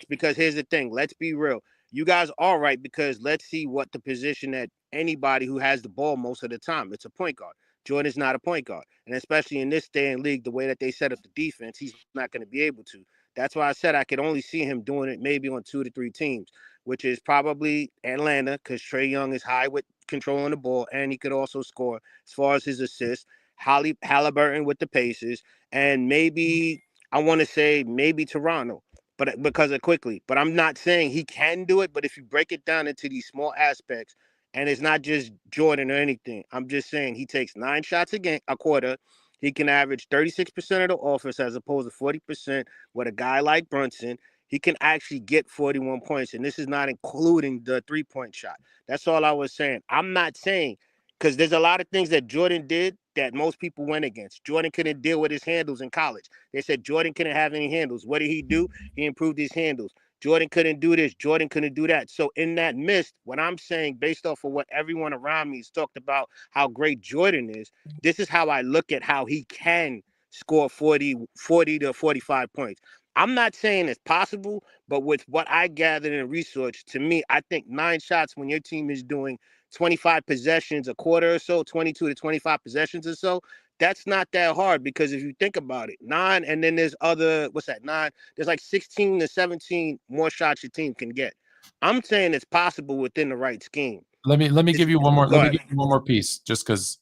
Because here's the thing, let's be real. You guys are right, because let's see what the position that anybody who has the ball most of the time, it's a point guard. Jordan's not a point guard. And especially in this day and league, the way that they set up the defense, he's not going to be able to. That's why I said I could only see him doing it maybe on 2 to 3 teams, which is probably Atlanta, because Trae Young is high with controlling the ball, and he could also score as far as his assists. Halliburton with the Pacers, and maybe I want to say maybe Toronto, but because of quickly. But I'm not saying he can do it. But if you break it down into these small aspects, and it's not just Jordan or anything, I'm just saying he takes 9 shots a quarter. He can average 36% of the offense as opposed to 40% with a guy like Brunson. He can actually get 41 points, and this is not including the 3-point shot. That's all I was saying. I'm not saying, because there's a lot of things that Jordan did that most people went against. Jordan couldn't deal with his handles in college. They said Jordan couldn't have any handles. What did he do? He improved his handles. Jordan couldn't do this. Jordan couldn't do that. So in that mist, what I'm saying, based off of what everyone around me has talked about how great Jordan is, this is how I look at how he can score 40 to 45 points. I'm not saying it's possible, but with what I gathered in research, to me, I think 9 shots when your team is doing 25 possessions a quarter or so, 22 to 25 possessions or so, that's not that hard, because if you think about it, 9, and then there's 9, there's like 16 to 17 more shots your team can get. I'm saying it's possible within the right scheme. Let me give you one more. Let me give you one more piece, just because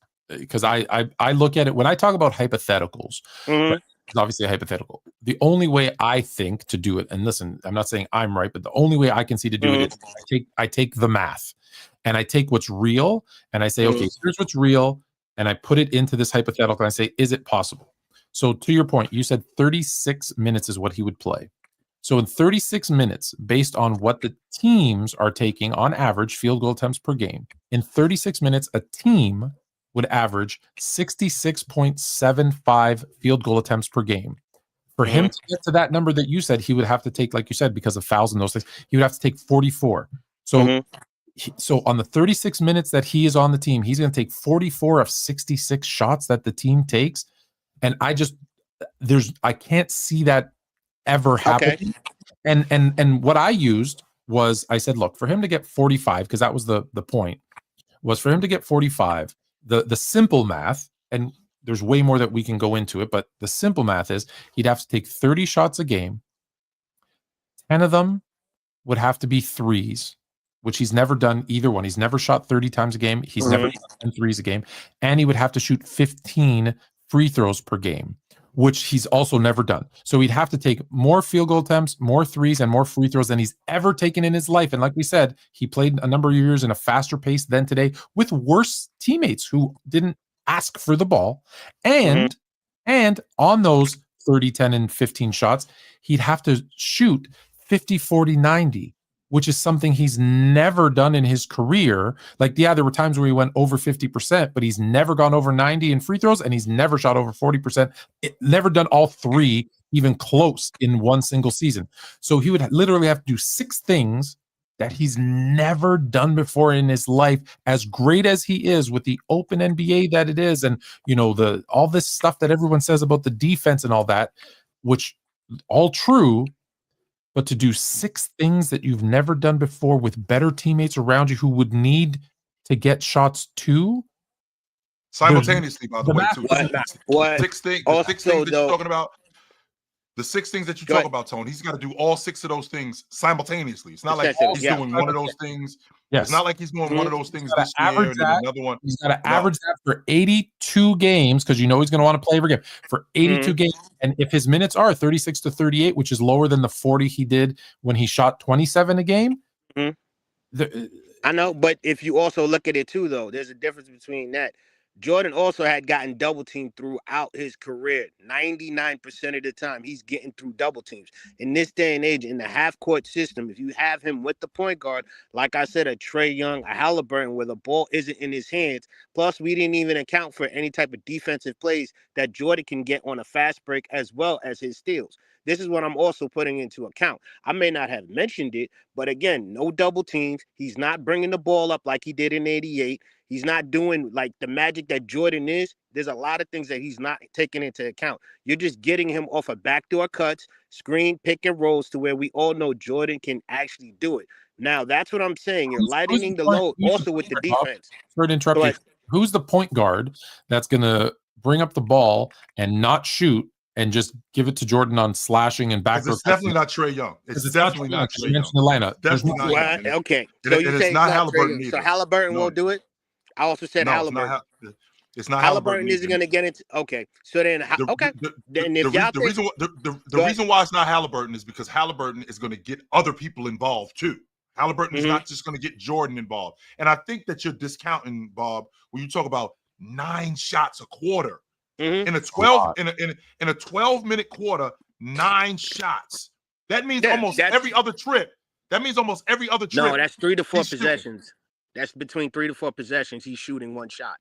I look at it when I talk about hypotheticals. Right? It's obviously a hypothetical. The only way I think to do it, and listen, I'm not saying I'm right, but the only way I can see to do it is I take the math, and I take what's real, and I say, okay, here's what's real, and I put it into this hypothetical, and I say, is it possible? So to your point, you said 36 minutes is what he would play. So in 36 minutes, based on what the teams are taking on average field goal attempts per game, in 36 minutes, a team would average 66.75 field goal attempts per game. For him to get to that number that you said, he would have to take, like you said, because of fouls and those things, he would have to take 44. So, so on the 36 minutes that he is on the team, he's going to take 44 of 66 shots that the team takes. And I can't see that ever happening. And what I used was, I said, look, for him to get 45, because that was the point, was for him to get 45, the simple math, and there's way more that we can go into it, but the simple math is he'd have to take 30 shots a game. 10 of them would have to be threes, which he's never done either one. He's never shot 30 times a game. He's never done 10 threes a game. And he would have to shoot 15 free throws per game, which he's also never done. So he'd have to take more field goal attempts, more threes, and more free throws than he's ever taken in his life. And like we said, he played a number of years in a faster pace than today with worse teammates who didn't ask for the ball. And on those 30, 10, and 15 shots, he'd have to shoot 50, 40, 90, which is something he's never done in his career. Like, yeah, there were times where he went over 50%, but he's never gone over 90 in free throws, and he's never shot over 40%. Never done all 3 even close in one single season. So he would literally have to do 6 things that he's never done before in his life, as great as he is with the open NBA that it is, and all this stuff that everyone says about the defense and all that, which all true, but to do 6 things that you've never done before with better teammates around you who would need to get shots too. Simultaneously, by the way, too. What? 6 things. Also, 6 things that you're talking about. The 6 things that you talk about, Tone, he's got to do all 6 of those things simultaneously. It's not like he's doing one of those things. Yes. It's not like he's doing one of those things this year and then another one. He's got to average that for 82 games because he's going to want to play every game for 82 games. And if his minutes are 36 to 38, which is lower than the 40 he did when he shot 27 a game. I know, but if you also look at it too, though, there's a difference between that. Jordan also had gotten double teamed throughout his career. 99% of the time, he's getting through double teams. In this day and age, in the half-court system, if you have him with the point guard, like I said, a Trae Young, a Halliburton, where the ball isn't in his hands, plus we didn't even account for any type of defensive plays that Jordan can get on a fast break as well as his steals. This is what I'm also putting into account. I may not have mentioned it, but again, no double teams. He's not bringing the ball up like he did in 88. He's not doing like the magic that Jordan is. There's a lot of things that he's not taking into account. You're just getting him off of backdoor cuts, screen, pick and rolls to where we all know Jordan can actually do it. Now, that's what I'm saying. You're lightening the load also with the defense. Sorry to interrupt you. Who's the point guard that's going to bring up the ball and not shoot and just give it to Jordan on slashing and backdoor? It's definitely not Trae Young. It's definitely not Trae Young. You mentioned the lineup. Definitely not. Okay. So you say it's not Halliburton either. So Halliburton won't do it? I also said Halliburton. It's not Halliburton isn't going to get into. Okay, so then the reason why it's not Halliburton is because Halliburton is going to get other people involved too. Halliburton is not just going to get Jordan involved, and I think that you're discounting, Bob, when you talk about 9 shots a quarter in a 12-minute quarter, 9 shots. That means almost every other trip. No, that's 3 to 4 possessions. That's between 3 to 4 possessions. He's shooting 1 shot.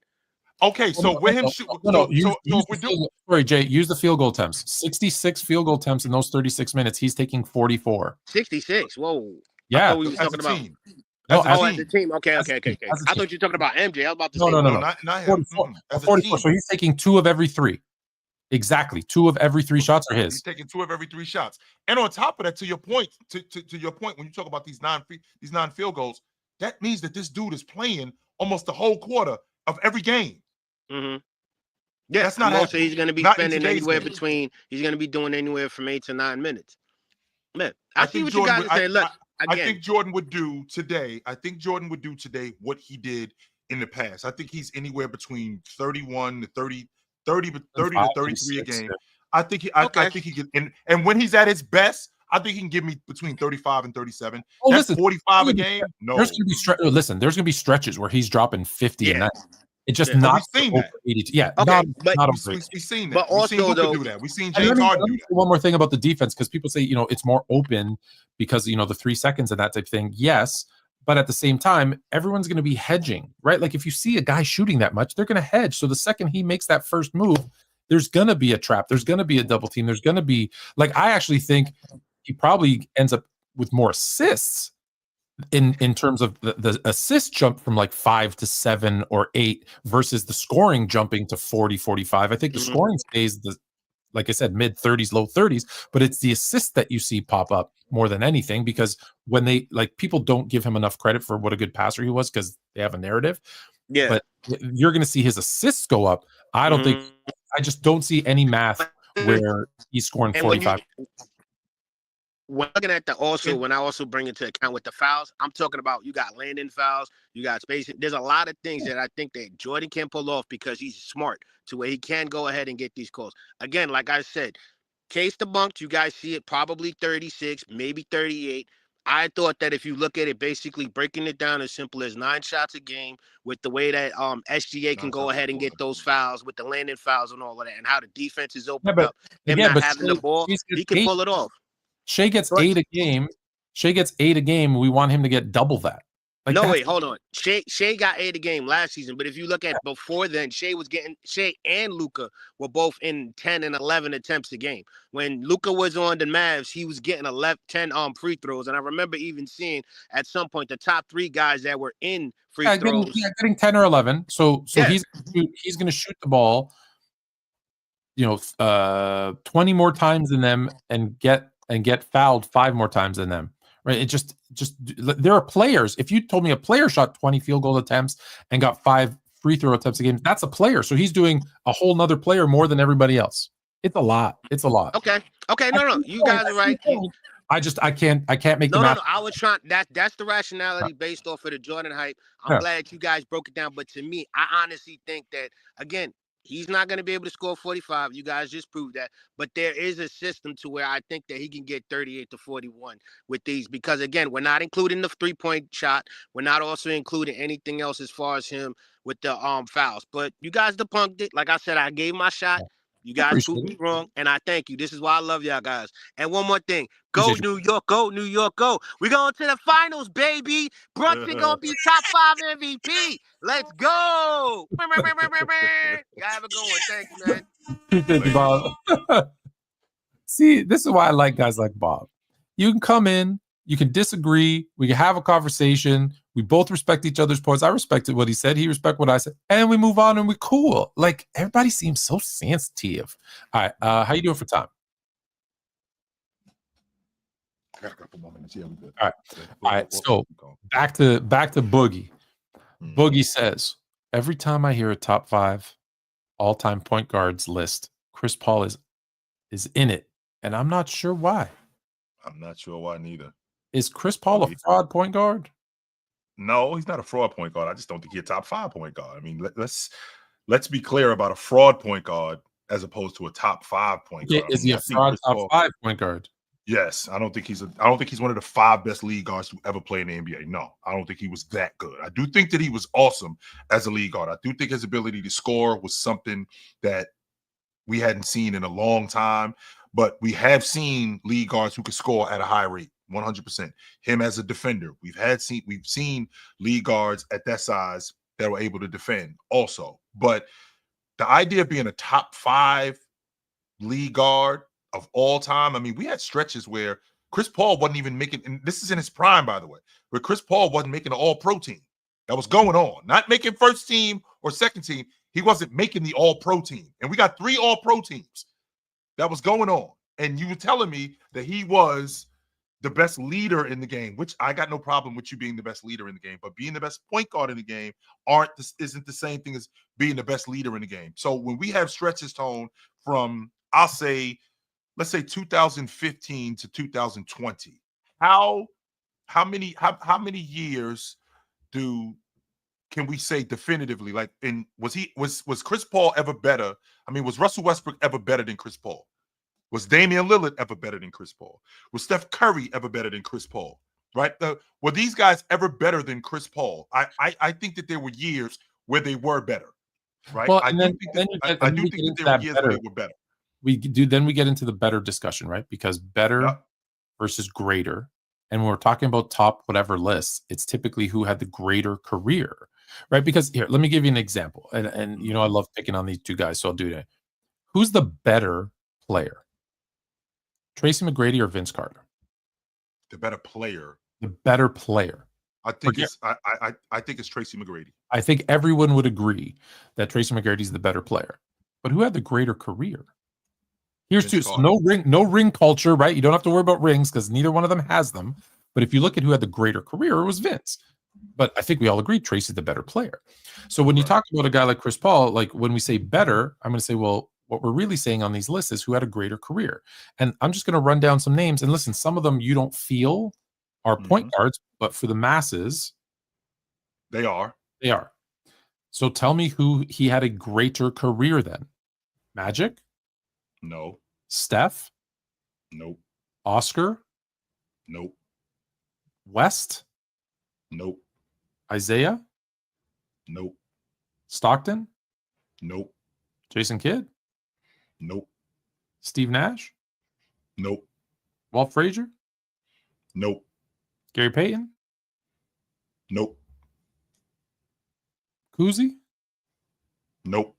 Okay, so with him sorry, Jay, use the field goal attempts. 66 field goal attempts in those 36 minutes. He's taking 44. 66. Whoa. Yeah. I thought we were talking about. As a team. Okay. I thought you were talking about MJ. I was about to say. No. Not 44. 44. So he's taking 2 of every 3. Exactly. 2 of every 3 shots are his. He's taking 2 of every 3 shots. And on top of that, to your point, when you talk about these 9 field goals, that means that this dude is playing almost the whole quarter of every game. Yeah, that's not. Also, he's going to be spending anywhere between. He's going to be doing anywhere from 8 to 9 minutes. Man, I see what you guys are saying. Look, I think Jordan would do today. What he did in the past. I think he's anywhere between 31 to 30 to 33 a game. I think he can. And when he's at his best, I think he can give me between 35 and 37. Oh, that's 45 a game. No, there's going to be stretches where he's dropping 50 and that. It's just not over 82. Yeah, okay, not over 80. We've seen that. But also, though, do that. We've seen James Harden do that. One more thing about the defense, because people say, it's more open because, the 3 seconds and that type of thing. Yes, but at the same time, everyone's going to be hedging, right? Like if you see a guy shooting that much, they're going to hedge. So the second he makes that first move, there's going to be a trap. There's going to be a double team. There's going to be, I actually think he probably ends up with more assists in terms of the assist jump from 5 to 7 or 8 versus the scoring jumping to 40, 45. I think the scoring stays like I said, mid 30s, low 30s, but it's the assists that you see pop up more than anything, because when they people don't give him enough credit for what a good passer he was because they have a narrative. Yeah. But you're going to see his assists go up. I don't think, I just don't see any math where he's scoring 45. When looking at when I also bring into account with the fouls, I'm talking about you got landing fouls, you got spacing. There's a lot of things that I think that Jordan can pull off because he's smart to where he can go ahead and get these calls. Again, like I said, case debunked. You guys see it probably 36, maybe 38. I thought that if you look at it, basically breaking it down as simple as 9 shots a game with the way that SGA can go ahead and get those fouls with the landing fouls and all of that, and how the defense is opened up. Him not having the ball, he can pull it off. Shea gets 8 a game. We want him to get double that. Like, no, wait, hold on. Shea got 8 a game last season, but if you look at before then, Shea and Luka were both in 10 and 11 attempts a game. When Luka was on the Mavs, he was getting 10 free throws, and I remember even seeing at some point the top 3 guys that were in free throws. Getting 10 or 11. So Yeah. he's going to shoot the ball, 20 more times than them and get fouled 5 more times than them. Right? It just there are players. If you told me a player shot 20 field goal attempts and got 5 free throw attempts a game, that's a player. So he's doing a whole nother player more than everybody else. It's a lot. Okay. No. You guys are right. I can't make the math. No. I was trying. That's the rationality based off of the Jordan hype. I'm glad you guys broke it down. But to me, I honestly think that, again, he's not going to be able to score 45. You guys just proved that. But there is a system to where I think that he can get 38 to 41 with these. Because, again, we're not including the 3-point shot. We're not also including anything else as far as him with the fouls. But you guys debunked it. Like I said, I gave my shot. You guys proved me wrong, and I thank you. This is why I love y'all guys. And one more thing. Go New York, go New York, go. We're going to the finals, baby. Brunson going to be top 5 MVP. Let's go. Y'all have a good one. Thanks, man. Appreciate you, Bob. See, this is why I like guys like Bob. You can come in, you can disagree, we can have a conversation. We both respect each other's points. I respected what he said. He respected what I said. And we move on and we're cool. Like, everybody seems so sensitive. All right. How you doing for time? I got a couple more minutes. Yeah, we're good. All right. So back to Boogie. Boogie says, every time I hear a top 5 all-time point guards list, Chris Paul is in it. And I'm not sure why. I'm not sure why neither. Is Chris Paul a fraud point guard? No, he's not a fraud point guard. I just don't think he's a top 5 point guard. I mean, let's be clear about a fraud point guard as opposed to a top 5 point guard. Is he a fraud top 5 point guard? Yes, I don't think he's one of the 5 best league guards to ever play in the NBA. No, I don't think he was that good. I do think that he was awesome as a league guard. I do think his ability to score was something that we hadn't seen in a long time, but we have seen league guards who could score at a high rate. 100%. Him as a defender, we've seen league guards at that size that were able to defend also. But the idea of being a top 5 league guard of all time, I mean, we had stretches where Chris Paul wasn't even making, and this is in his prime, by the way, where Chris Paul wasn't making the all-pro team. That was going on. Not making first team or second team. He wasn't making the all-pro team. And we got 3 all-pro teams. That was going on. And you were telling me that he was the best leader in the game, which I got no problem with you being the best leader in the game, but being the best point guard in the game isn't the same thing as being the best leader in the game. So when we have stretches, Tone, from let's say 2015 to 2020, how many years can we say definitively, like, was Chris Paul ever better? I mean, was Russell Westbrook ever better than Chris Paul? Was Damian Lillard ever better than Chris Paul? Was Steph Curry ever better than Chris Paul? Right? Were these guys ever better than Chris Paul? I think that there were years where they were better. Right? Well, I do think that there were years where they were better. We get into the better discussion, right? Because better versus greater. And when we're talking about top whatever lists, it's typically who had the greater career, right? Because here, let me give you an example. And I love picking on these 2 guys, so I'll do that. Who's the better player? Tracy McGrady or Vince Carter? The better player. The better player. I think it's Tracy McGrady. I think everyone would agree that Tracy McGrady is the better player. But who had the greater career? Here's Vince 2. So no ring culture, right? You don't have to worry about rings because neither one of them has them. But if you look at who had the greater career, it was Vince. But I think we all agree Tracy's the better player. So when you talk about a guy like Chris Paul, like when we say better, I'm going to say, well, what we're really saying on these lists is who had a greater career. And I'm just going to run down some names. And listen, some of them you don't feel are point guards, but for the masses, they are. They are. So tell me who he had a greater career than. Magic? No. Steph? Nope. Oscar? Nope. West? Nope. Isaiah? Nope. Stockton? Nope. Jason Kidd? Nope. Steve Nash? Nope. Walt Frazier? Nope. Gary Payton? Nope. Kuzi? Nope.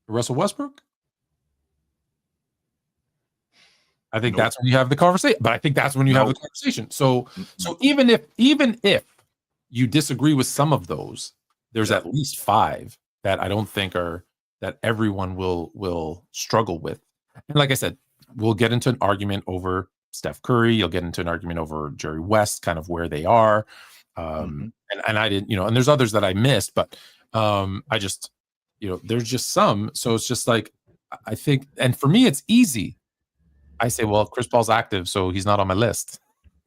Russell Westbrook? I think Nope. that's when you have the conversation. But I think that's when you have the conversation. So even if you disagree with some of those, there's at least 5 that I don't think are that everyone will struggle with. And like I said, we'll get into an argument over Steph Curry. You'll get into an argument over Jerry West, kind of where they are. And I didn't, and there's others that I missed, but I just, there's just some. So it's just like, I think, and for me, it's easy. I say, well, Chris Paul's active, so he's not on my list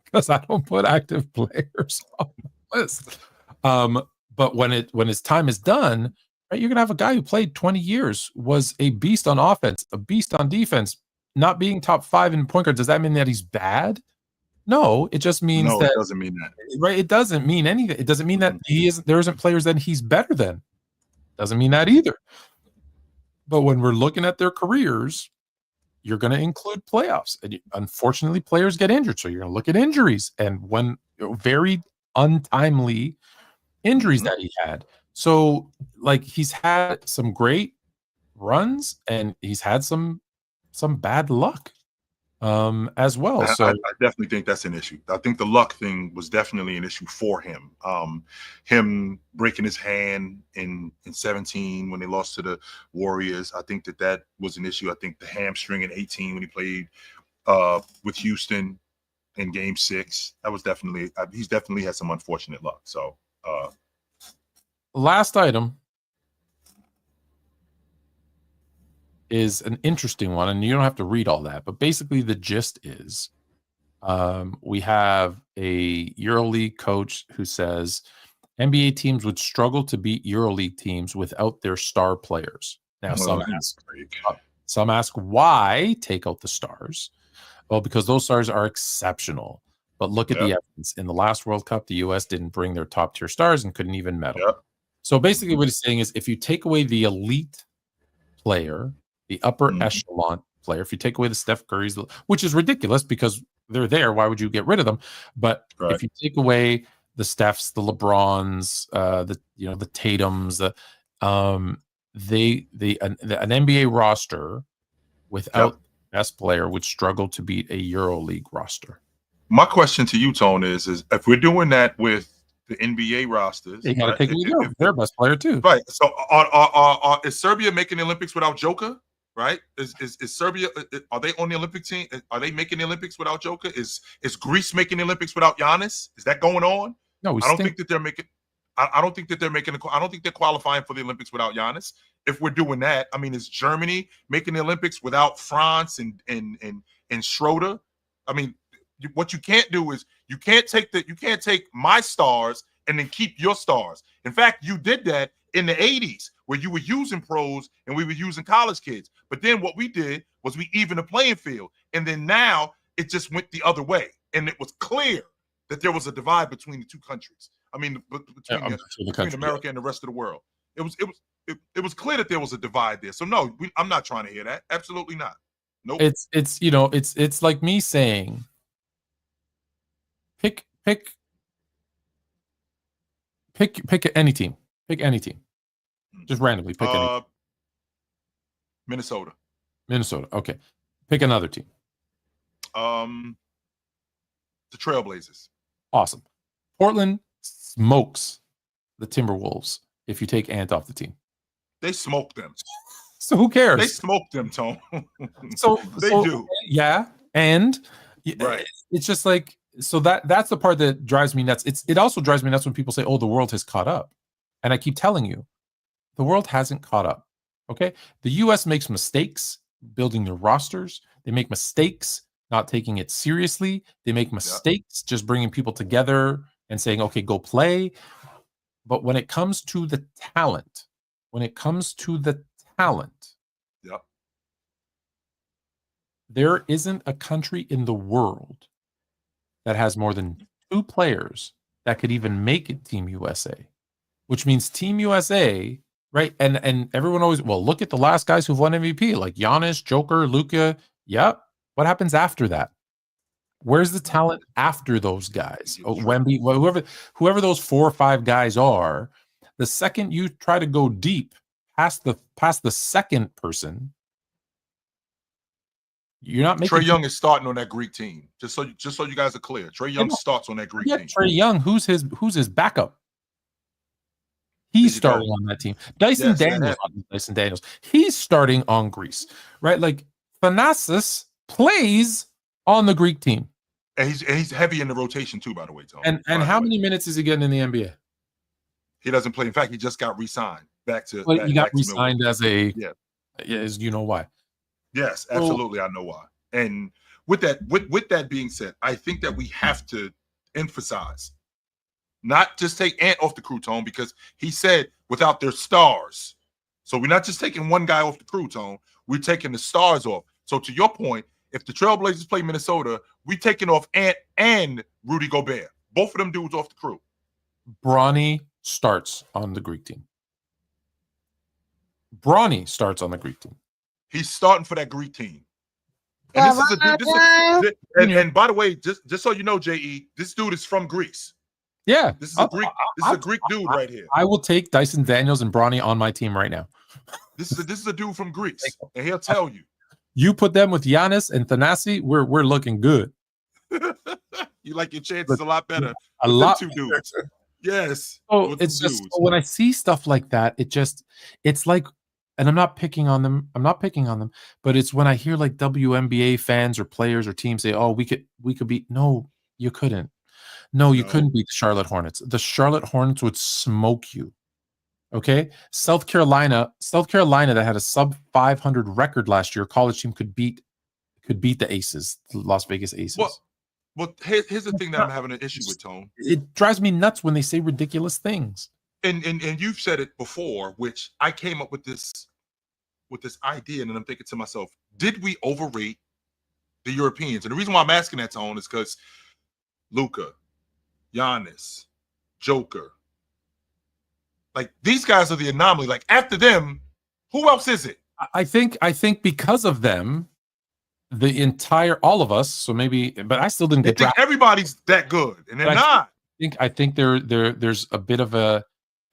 because I don't put active players on my list. But when his time is done, right, you're gonna have a guy who played 20 years, was a beast on offense, a beast on defense, not being top 5 in point guard. Does that mean that he's bad? No, it just means that it doesn't mean that. Right, it doesn't mean anything. It doesn't mean that there isn't players that he's better than. Doesn't mean that either. But when we're looking at their careers, you're going to include playoffs. And unfortunately, players get injured. So you're going to look at injuries and when very untimely injuries that he had. So like he's had some great runs and he's had some bad luck as well. So I definitely think that's an issue. I think the luck thing was definitely an issue for him. Him breaking his hand in 17 when they lost to the Warriors. I think that was an issue. I think the hamstring in 18 when he played with Houston in Game 6. That was definitely he's definitely had some unfortunate luck. So last item is an interesting one, and you don't have to read all that, but basically the gist is we have a EuroLeague coach who says NBA teams would struggle to beat EuroLeague teams without their star players. Now, some ask why take out the stars? Well, because those stars are exceptional. But look at the evidence. In the last World Cup, the U.S. didn't bring their top-tier stars and couldn't even medal. So basically what he's saying is if you take away the elite player, the upper echelon player, if you take away the Steph Currys, which is ridiculous because they're there, why would you get rid of them? But if you take away the Stephs, the LeBrons, the Tatums, an NBA roster without the best player would struggle to beat a EuroLeague roster. My question to you, Tone, is if we're doing that with the NBA rosters, they got to take away their best player too, right? So, is Serbia making the Olympics without Joker? Right? Is Serbia? Are they on the Olympic team? Are they making the Olympics without Joker? Is Greece making the Olympics without Giannis? Is that going on? No, I don't think that they're making. I don't think that they're making. I don't think they're qualifying for the Olympics without Giannis. If we're doing that, I mean, is Germany making the Olympics without France and Schroeder? I mean, what you can't do is you can't take my stars and then keep your stars. In fact, you did that in the 80s where you were using pros and we were using college kids. But then what we did was we evened the playing field. And then now it just went the other way. And it was clear that there was a divide between the two countries. I mean, between America and the rest of the world. It was clear that there was a divide there. So no, I'm not trying to hear that. Absolutely not. Nope. It's like me saying, pick any team. Pick any team. Just randomly pick any. Minnesota. Okay. Pick another team. The Trailblazers. Awesome. Portland smokes the Timberwolves if you take Ant off the team. They smoked them. So who cares? They smoked them, Tone. They do. Yeah. And it's just like, so that's the part that drives me nuts. It also drives me nuts when people say, oh, the world has caught up. And I keep telling you, the world hasn't caught up. Okay. The US makes mistakes building their rosters. They make mistakes not taking it seriously. They make mistakes just bringing people together and saying, okay, go play. But when it comes to the talent, there isn't a country in the world that has more than 2 players that could even make it Team USA, which means Team USA, right? And everyone always, well, look at the last guys who've won MVP, like Giannis, Joker, Luka. Yep. What happens after that? Where's the talent after those guys? Wemby, whoever those 4 or 5 guys are, the second you try to go deep past the second person, you're not making. Trae Young is starting on that Greek team. Just so you guys are clear, Trae Young starts on that Greek team. Trae Young, who's his backup? He's starting on that team. Dyson Daniels. He's starting on Greece, right? Like Thanasis plays on the Greek team, and he's heavy in the rotation too. By the way, Tony. And how many minutes is he getting in the NBA? He doesn't play. In fact, he just got re-signed back to. Well, he got re-signed as you know why? Yes, absolutely. I know why. And with that being said, I think that we have to emphasize, not just take Ant off the crew, Tone, because he said without their stars. So we're not just taking one guy off the crew, Tone. We're taking the stars off. So to your point, if the Trailblazers play Minnesota, we're taking off Ant and Rudy Gobert. Both of them dudes off the crew. Bronny starts on the Greek team. Bronny starts on the Greek team. He's starting for that Greek team. And and by the way, just so you know, JE, this dude is from Greece. Yeah, this is a Greek dude right here. I will take Dyson Daniels and Bronny on my team right now. This is a dude from Greece, and he'll tell you. You put them with Giannis and Thanasi, we're looking good. You like your chances a lot better. A lot. Two dudes. Yes. Oh, it's just when I see stuff like that, it's like, and I'm not picking on them. But it's when I hear like WNBA fans or players or teams say, "Oh, we could beat." No, you couldn't. No, you couldn't beat the Charlotte Hornets. The Charlotte Hornets would smoke you. Okay, South Carolina that had a sub 500 record last year, college team could beat the Aces, the Las Vegas Aces. Well, here's the thing that I'm having an issue with, Tone. It drives me nuts when they say ridiculous things. And you've said it before, which I came up with this idea, and I'm thinking to myself, did we overrate the Europeans? And the reason why I'm asking that, Tone, is because Luka, Giannis, Joker, like these guys are the anomaly. Like after them, who else is it? I think because of them, all of us. So maybe, but I still didn't get. Think everybody's that good, and they're not. I think there's a bit of a,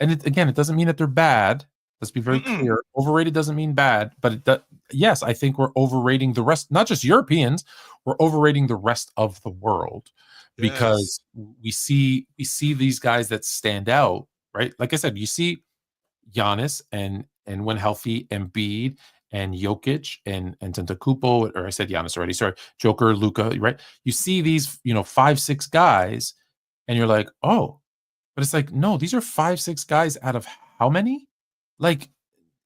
and it doesn't mean that they're bad. Let's be very clear. Overrated doesn't mean bad, but yes, I think we're overrating the rest. Not just Europeans, we're overrating the rest of the world because we see these guys that stand out. Right, like I said, you see Giannis and when healthy, Embiid and Jokic and Antetokounmpo, or I said Giannis already. Sorry, Joker, Luka. Right, you see these 5-6 guys, and you're like, oh, but it's like no, these are 5-6 guys out of how many? Like,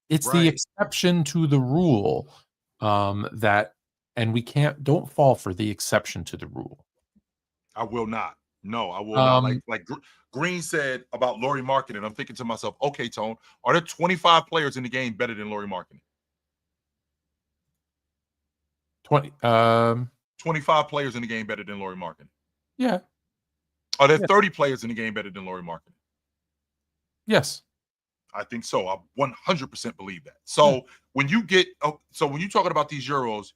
it's the exception to the rule that, and we don't fall for the exception to the rule. I will not. No, I will not. Like Green said about Lauri Markkanen, I'm thinking to myself, okay, Tone, are there 25 players in the game better than Lauri Markkanen? 25 players in the game better than Lauri Markkanen? Yeah. Are there 30 players in the game better than Lauri Markkanen? Yes. I think so. I 100% believe that. So when you talking about these Euros,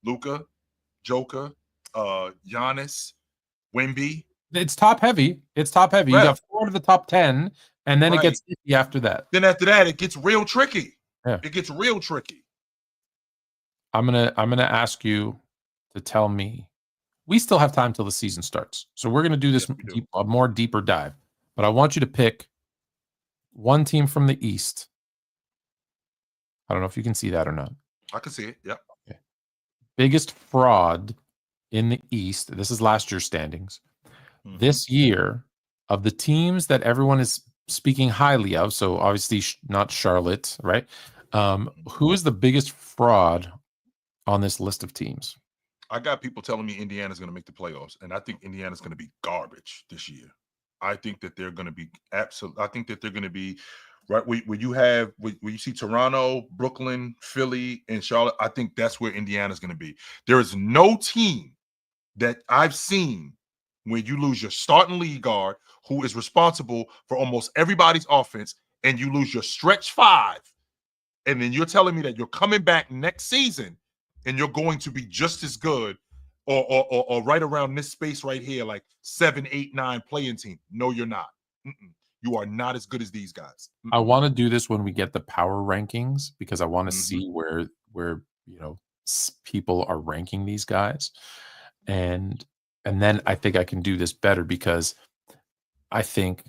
Luka, Joker, Giannis, Wemby, it's top heavy. Right. You got 4 of the top 10, and then it gets iffy after that. Then after that, it gets real tricky. Yeah. It gets real tricky. I'm gonna ask you to tell me. We still have time till the season starts, so we're gonna do this a more deeper dive. But I want you to pick one team from the East. I don't know if you can see that or not. I can see it. Yeah. Okay. Biggest fraud in the East. This is last year's standings. This year, of the teams that everyone is speaking highly of, so obviously not Charlotte, right? Who is the biggest fraud on this list of teams? I got people telling me Indiana's going to make the playoffs, and I think Indiana's going to be garbage this year. I think that they're going to be absolute. I think that they're going to be right where you see Toronto, Brooklyn, Philly, and Charlotte. I think that's where Indiana's going to be. There is no team that I've seen when you lose your starting lead guard, who is responsible for almost everybody's offense, and you lose your stretch 5, and then you're telling me that you're coming back next season and you're going to be just as good or right around this space right here, like 7, 8, 9 playing team. No, you're not. You are not as good as these guys. I want to do this when we get the power rankings because I want to Mhm. see where people are ranking these guys, and then I think I can do this better because I think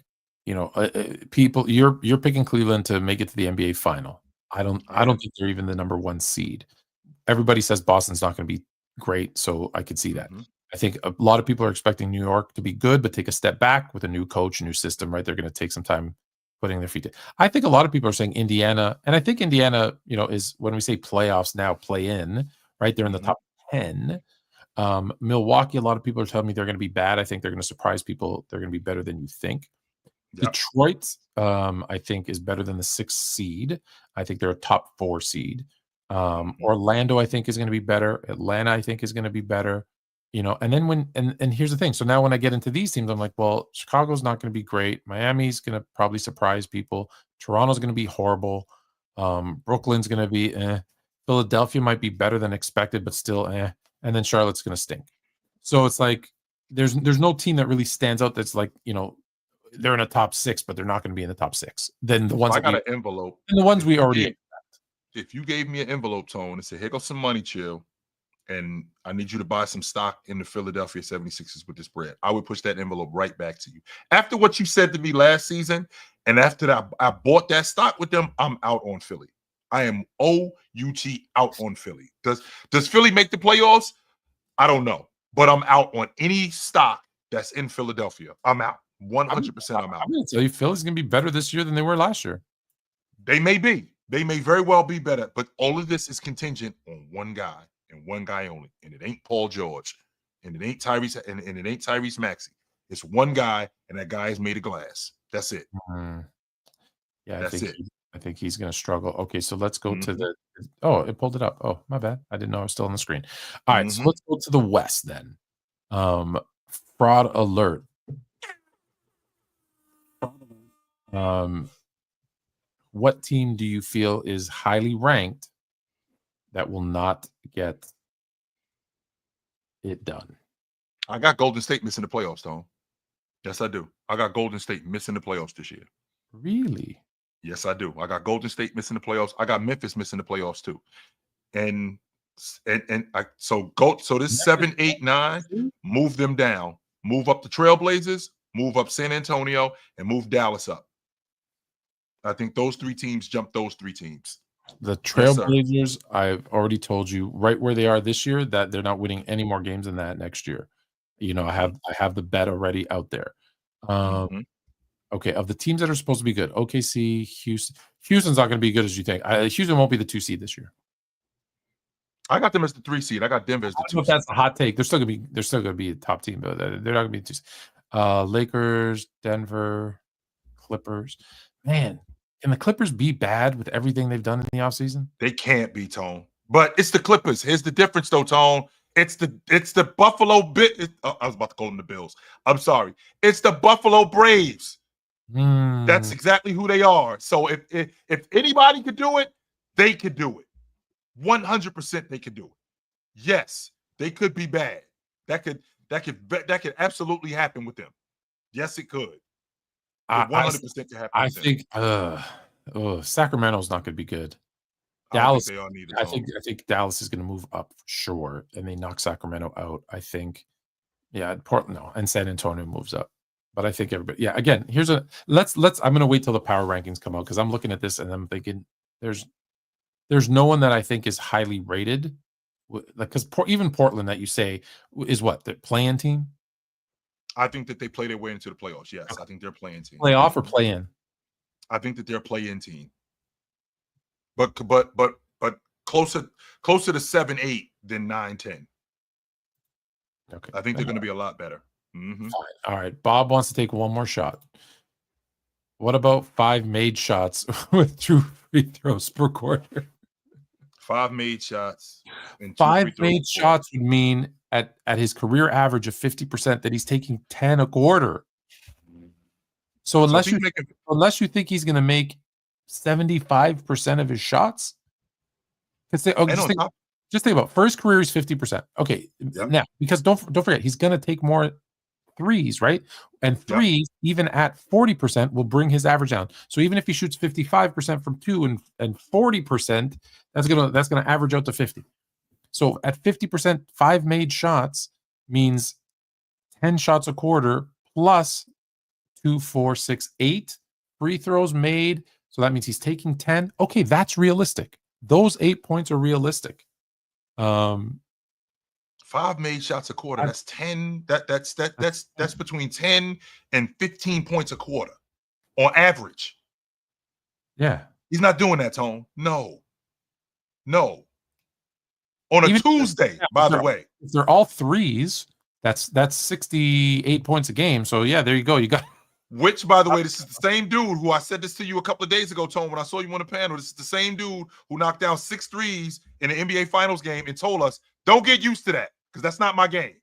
people you're picking Cleveland to make it to the NBA final. I don't think they're even the number 1 seed. Everybody says Boston's not going to be great, so I could see that. Mhm. I think a lot of people are expecting New York to be good, but take a step back with a new coach, new system, right? They're going to take some time putting their feet to. I think a lot of people are saying Indiana, and I think Indiana, is when we say playoffs now, play in, right? They're in the Mhm. top 10. Milwaukee, a lot of people are telling me they're going to be bad. I think they're going to surprise people. They're going to be better than you think. Yep. Detroit, I think, is better than the 6th seed. I think they're a top 4 seed. Orlando, I think, is going to be better. Atlanta, I think, is going to be better. And then and here's the thing. So now when I get into these teams, I'm like, well, Chicago's not going to be great. Miami's going to probably surprise people. Toronto's going to be horrible. Brooklyn's going to be Philadelphia might be better than expected, but still And then Charlotte's going to stink. So it's like there's no team that really stands out that's like, they're in a top 6, but they're not going to be in the top 6. Then the ones I got an envelope. and the ones we already If you gave me an envelope, Tone, and said, here goes some money, Chill, and I need you to buy some stock in the Philadelphia 76ers with this bread, I would push that envelope right back to you. After what you said to me last season, and after that I bought that stock with them, I'm out on Philly. I am OUT out on Philly. Does Philly make the playoffs? I don't know. But I'm out on any stock that's in Philadelphia. I'm out. 100% I'm out. I'm going to tell you, Philly's going to be better this year than they were last year. They may be. They may very well be better, but all of this is contingent on one guy and one guy only. And it ain't Paul George. And it ain't Tyrese, and it ain't Tyrese Maxey. It's one guy, and that guy is made of glass. That's it. Yeah, That's it. I think he's going to struggle. Okay, so let's go to the. Oh, it pulled it up. Oh, my bad. I didn't know I was still on the screen. All right, so let's go to the West then. Fraud alert. What team do you feel is highly ranked that will not get it done? I got Golden State missing the playoffs, Tom. Yes, I do. I got Golden State missing the playoffs this year. Really? Yes, I do. I got Golden State missing the playoffs. I got Memphis missing the playoffs too. So this 7, 8, 9, move them down. Move up the Trailblazers, move up San Antonio, and move Dallas up. I think those 3 teams jump those 3 teams. The Trailblazers, I've already told you right where they are this year that they're not winning any more games than that next year. I have the bet already out there. Okay, of the teams that are supposed to be good, OKC, Houston. Houston's not going to be good as you think. Houston won't be the 2 seed this year. I got them as the 3 seed. I got Denver as the 2 seed. If that's a hot take. They're still going to be a top team, but they're not going to be 2 seed. Lakers, Denver, Clippers. Man, can the Clippers be bad with everything they've done in the offseason? They can't be, Tone. But it's the Clippers. Here's the difference, though, Tone. It's the Buffalo I was about to call them the Bills. I'm sorry. It's the Buffalo Braves. That's exactly who they are. So if anybody could do it, they could do it. 100% they could do it. Yes, they could be bad. That could absolutely happen with them. Yes, it could. 100% could happen. I think Sacramento's not going to be good. Dallas, I think Dallas is going to move up for sure, and they knock Sacramento out. I think, Portland, no, and San Antonio moves up. But I think everybody, again, let's. I'm going to wait till the power rankings come out because I'm looking at this and I'm thinking there's no one that I think is highly rated, because even Portland that you say is what, the play-in team. I think that they play their way into the playoffs. Yes, okay. I think they're playing team. Playoff or play in? I think that they're play-in team. But closer to 7, 8 than 9, 10. Okay. I think they're going to be a lot better. Fine. All right. Bob wants to take one more shot. What about 5 made shots with 2 free throws per quarter? 5 made shots. And 5 made shots would mean at his career average of 50% that he's taking 10 a quarter. So unless you think he's going to make 75% of his shots, Just think about first career is 50%. Okay, now because don't forget he's going to take more threes, right? And threes, even at 40%, will bring his average down. So even if he shoots 55% from 2 and 40%, that's gonna average out to 50. So at 50%, 5 made shots means 10 shots a quarter plus 2, 4, 6, 8 free throws made. So that means he's taking 10. Okay, that's realistic. Those 8 points are realistic. 5 made shots a quarter. That's 10. That's between 10 and 15 points a quarter on average. Yeah. He's not doing that, Tone. No. On a Tuesday, by the way. If they're all threes, that's 68 points a game. So yeah, there you go. You got which, by the way, this is the same dude who I said this to you a couple of days ago, Tone, when I saw you on the panel. This is the same dude who knocked down 6 threes in an NBA Finals game and told us, don't get used to that because that's not my game.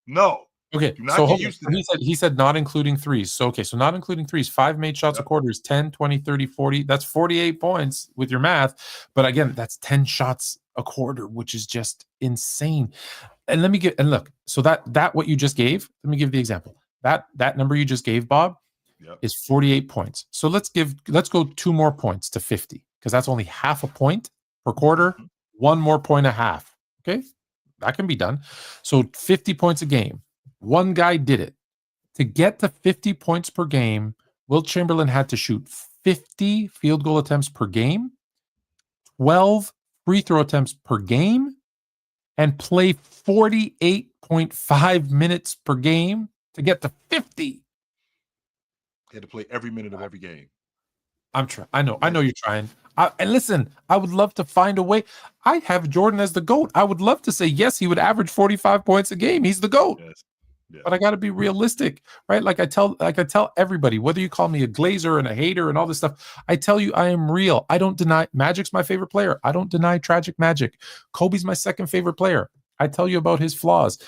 No. Okay. Do not get used to that. He said not including threes. So, okay. So not including threes, 5 made shots a quarter is 10, 20, 30, 40. That's 48 points with your math. But again, that's 10 shots a quarter, which is just insane. And look, so that what you just gave, let me give the example. That number you just gave, Bob, is 48 points. So let's go 2 more points to 50 because that's only half a point per quarter, 1 more point a half. Okay, that can be done. So 50 points a game. One guy did it. To get to 50 points per game, Wilt Chamberlain had to shoot 50 field goal attempts per game, 12 free throw attempts per game, and play 48.5 minutes per game to get to 50. He had to play every minute of every game. I'm trying. I know you're trying. And listen, I would love to find a way. I have Jordan as the GOAT. I would love to say, yes, he would average 45 points a game. He's the GOAT. Yes. But I got to be realistic, right? Like I tell everybody, whether you call me a glazer and a hater and all this stuff, I tell you I am real. I don't deny Magic's my favorite player. I don't deny Tragic Magic. Kobe's my second favorite player. I tell you about his flaws.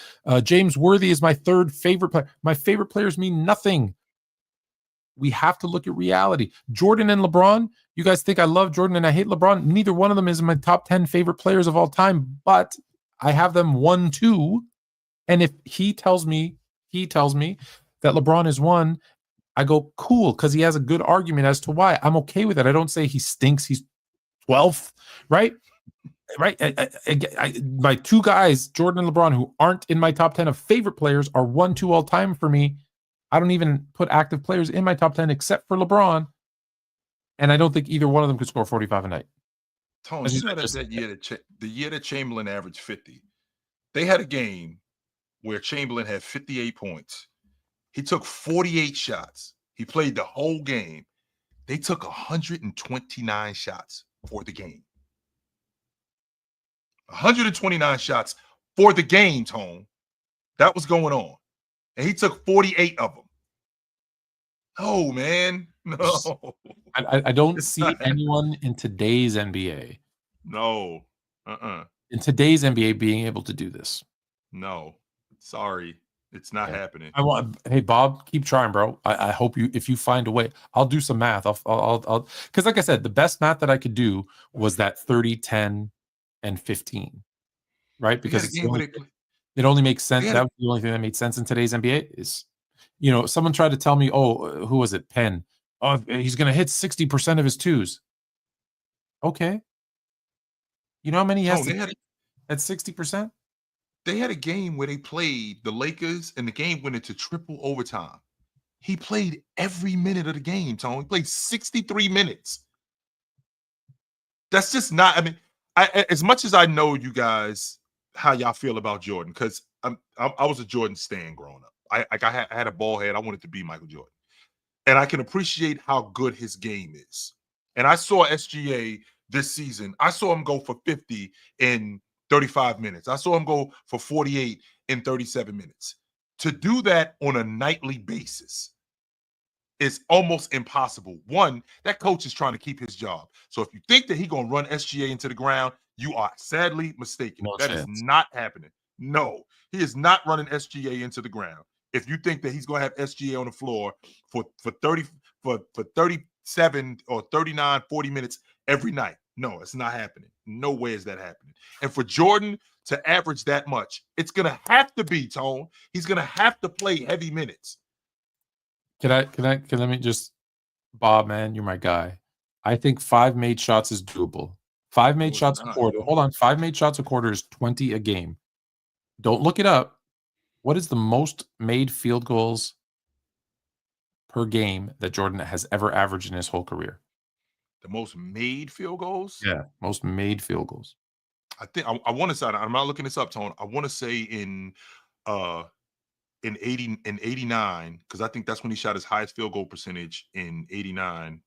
James Worthy is my third favorite player. My favorite players mean nothing. We have to look at reality. Jordan and LeBron, you guys think I love Jordan and I hate LeBron. Neither one of them is in my top 10 favorite players of all time, but I have them 1, 2. And if he tells me that LeBron is 1, I go, cool, because he has a good argument as to why. I'm okay with it. I don't say he stinks. He's 12th, right? Right. My 2 guys, Jordan and LeBron, who aren't in my top 10 of favorite players, are 1, 2 all time for me. I don't even put active players in my top 10 except for LeBron. And I don't think either one of them could score 45 a night. Tony, you know that year the year that Chamberlain averaged 50, they had a game where Chamberlain had 58 points. He took 48 shots. He played the whole game. They took 129 shots for the game. 129 shots for the game, Tone. That was going on. And he took 48 of them. No, man. No. I don't see anyone in today's NBA. No. In today's NBA being able to do this. No. Sorry. It's not happening. Hey, Bob, keep trying, bro. I hope if you find a way, I'll do some math. I'll because like I said, the best math that I could do was that 30, 10, and 15. Right? Because it only makes sense. That was the only thing that made sense in today's NBA is, someone tried to tell me, who was it? Penn. Oh, he's going to hit 60% of his twos. Okay. You know how many he has at 60%? They had a game where they played the Lakers and the game went into triple overtime. He played every minute of the game, Tony. He played 63 minutes. That's just not, as much as I know you guys, how y'all feel about Jordan, because I was a Jordan stan growing up. I had a ball head. I wanted to be Michael Jordan. And I can appreciate how good his game is. And I saw SGA this season. I saw him go for 50 in 35 minutes. I saw him go for 48 in 37 minutes. To do that on a nightly basis is almost impossible. One, that coach is trying to keep his job. So if you think that he's going to run SGA into the ground, you are sadly mistaken. That is not happening. No, he is not running SGA into the ground. If you think that he's going to have SGA on the floor for 37 or 39, 40 minutes every night, No, it's not happening. No way is that happening. And for Jordan to average that much, it's gonna have to be Tone. He's gonna have to play heavy minutes. Can let me just, Bob, man, you're my guy. I think 5 made shots is doable. 5 made shots a quarter. Hold on. 5 made shots a quarter is 20 a game. Don't look it up. What is the most made field goals per game that Jordan has ever averaged in his whole career? The most made field goals? Yeah, most made field goals. I think I want to say, I'm not looking this up, Tone. I want to say in 89, because I think that's when he shot his highest field goal percentage in 89.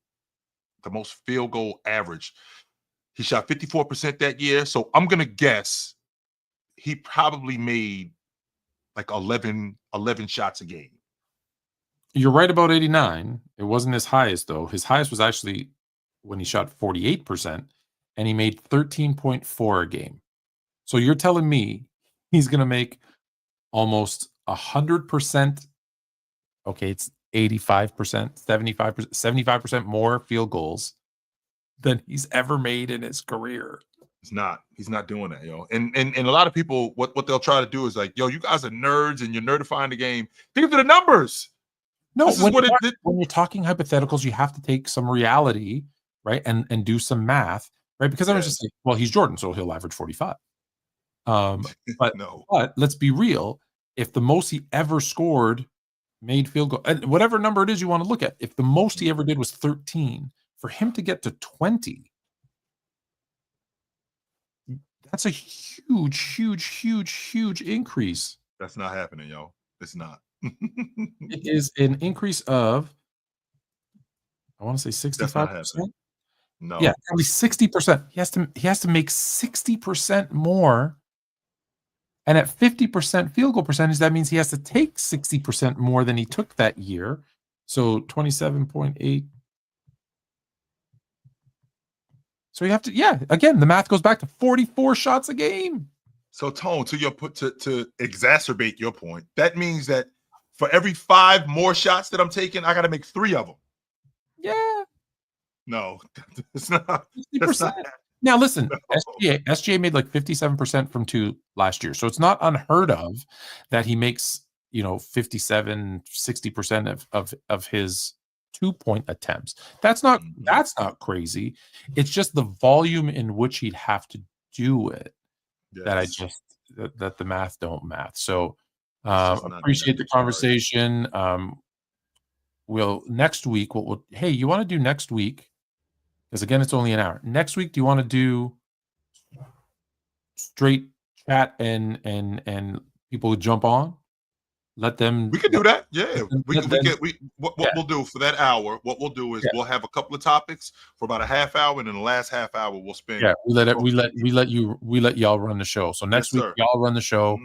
The most field goal average. He shot 54% that year. So I'm gonna guess he probably made like 11 shots a game. You're right about 89. It wasn't his highest, though. His highest was actually when he shot 48%, and he made 13.4 a game. So you're telling me he's going to make almost 100%. Okay, it's 85%, 75%, 75% more field goals than he's ever made in his career. He's not doing that, yo. And a lot of people, what they'll try to do is like, yo, you guys are nerds and you're nerdifying the game. These are the numbers. No, when you're talking hypotheticals, you have to take some reality, right? And do some math, right? Because I was just like, well, he's Jordan, so he'll average 45. But no. But let's be real. If the most he ever scored made field goal, and whatever number it is you want to look at, if the most he ever did was 13, for him to get to 20, that's a huge increase. That's not happening, yo. It's not. It is an increase of, I want to say 65%. No. Yeah, at least 60%. He has to make 60% more. And at 50% field goal percentage, that means he has to take 60% more than he took that year. So 27.8. So you have to, again, the math goes back to 44 shots a game. So Tone, to exacerbate your point, that means that for every 5 more shots that I'm taking, I got to make 3 of them. Yeah. No, it's not. 50%. Now listen, no. SGA made like 57% from 2 last year. So it's not unheard of that he makes, 57, 60% of his 2-point attempts. That's not crazy. It's just the volume in which he'd have to do it that the math don't math. So appreciate the conversation. We'll next week. Hey, you want to do next week? Because again, it's only an hour. Next week, do you want to do straight chat and people would jump on? Let them. We could do that. Yeah, what we'll do for that hour. What we'll do is we'll have a couple of topics for about a half hour, and in the last half hour we'll spend. Yeah, we let y'all run the show. So next week y'all run the show.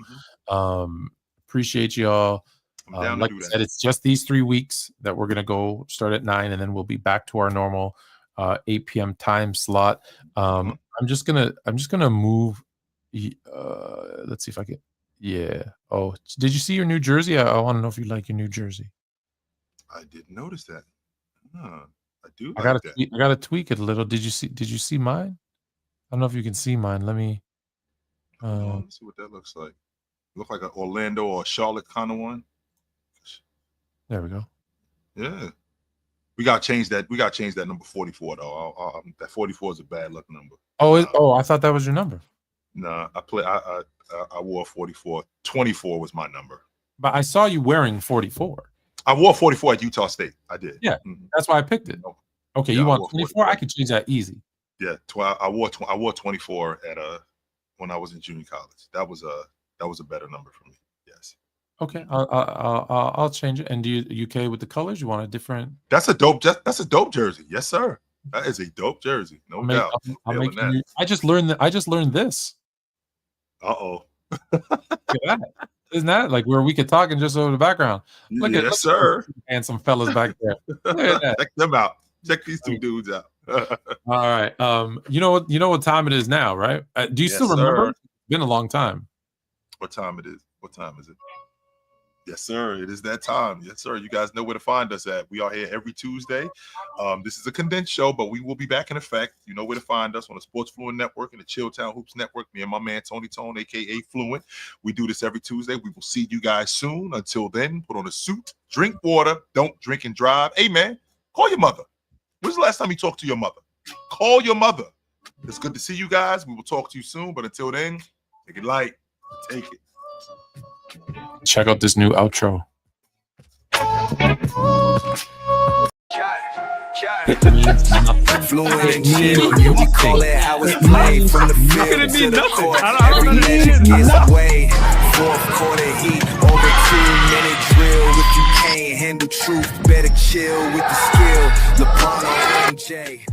Appreciate y'all. Like I said, it's just these 3 weeks that we're gonna go start at 9, and then we'll be back to our normal 8 p.m. time slot. I'm just gonna move. Let's see if I can. Yeah. Oh, did you see your new jersey? I want to know if you like your new jersey. I didn't notice that. I do. I gotta tweak it a little. Did you see mine? I don't know if you can see mine. Let me. Let's see what that looks like. Look like an Orlando or a Charlotte kind of one. There we go. Yeah. We got to change that. We got to change that number 44 though. That 44 is a bad luck number. I thought that was your number. No, I wore 44. 24 was my number. But I saw you wearing 44. I wore 44 at Utah State. I did. Yeah, that's why I picked it. Okay, you want 24? I could change that easy. Yeah, I wore 24 at when I was in junior college. That was a better number for me. Yes. Okay, I'll change it. And do you okay with the colors? You want a different? That's a dope jersey. Yes, sir. That is a dope jersey. No doubt. I just learned this. Uh-oh. Look at that. Isn't that like where we could talk and just over the background? Look sir. And some fellas back there. Look at that. Check them out. Check these 2 dudes out. All right. You know what time it is now, right? Do you still remember? It's been a long time. What time it is? What time is it? Yes, sir. It is that time. Yes, sir. You guys know where to find us at. We are here every Tuesday. This is a condensed show, but we will be back in effect. You know where to find us on the Sports Fluent Network and the Chilltown Hoops Network. Me and my man Tony Tone, aka Fluent. We do this every Tuesday. We will see you guys soon. Until then, put on a suit, drink water, don't drink and drive. Hey, man, call your mother. When's the last time you talked to your mother? Call your mother. It's good to see you guys. We will talk to you soon. But until then, take it light. Take it. Check out this new outro. Fluent and chill, you can call it how it's played from the field to the court. Every legend gets away. Fourth quarter heat, over 2-minute drill. If you can't handle truth, better chill with the skill. LeBron or MJ.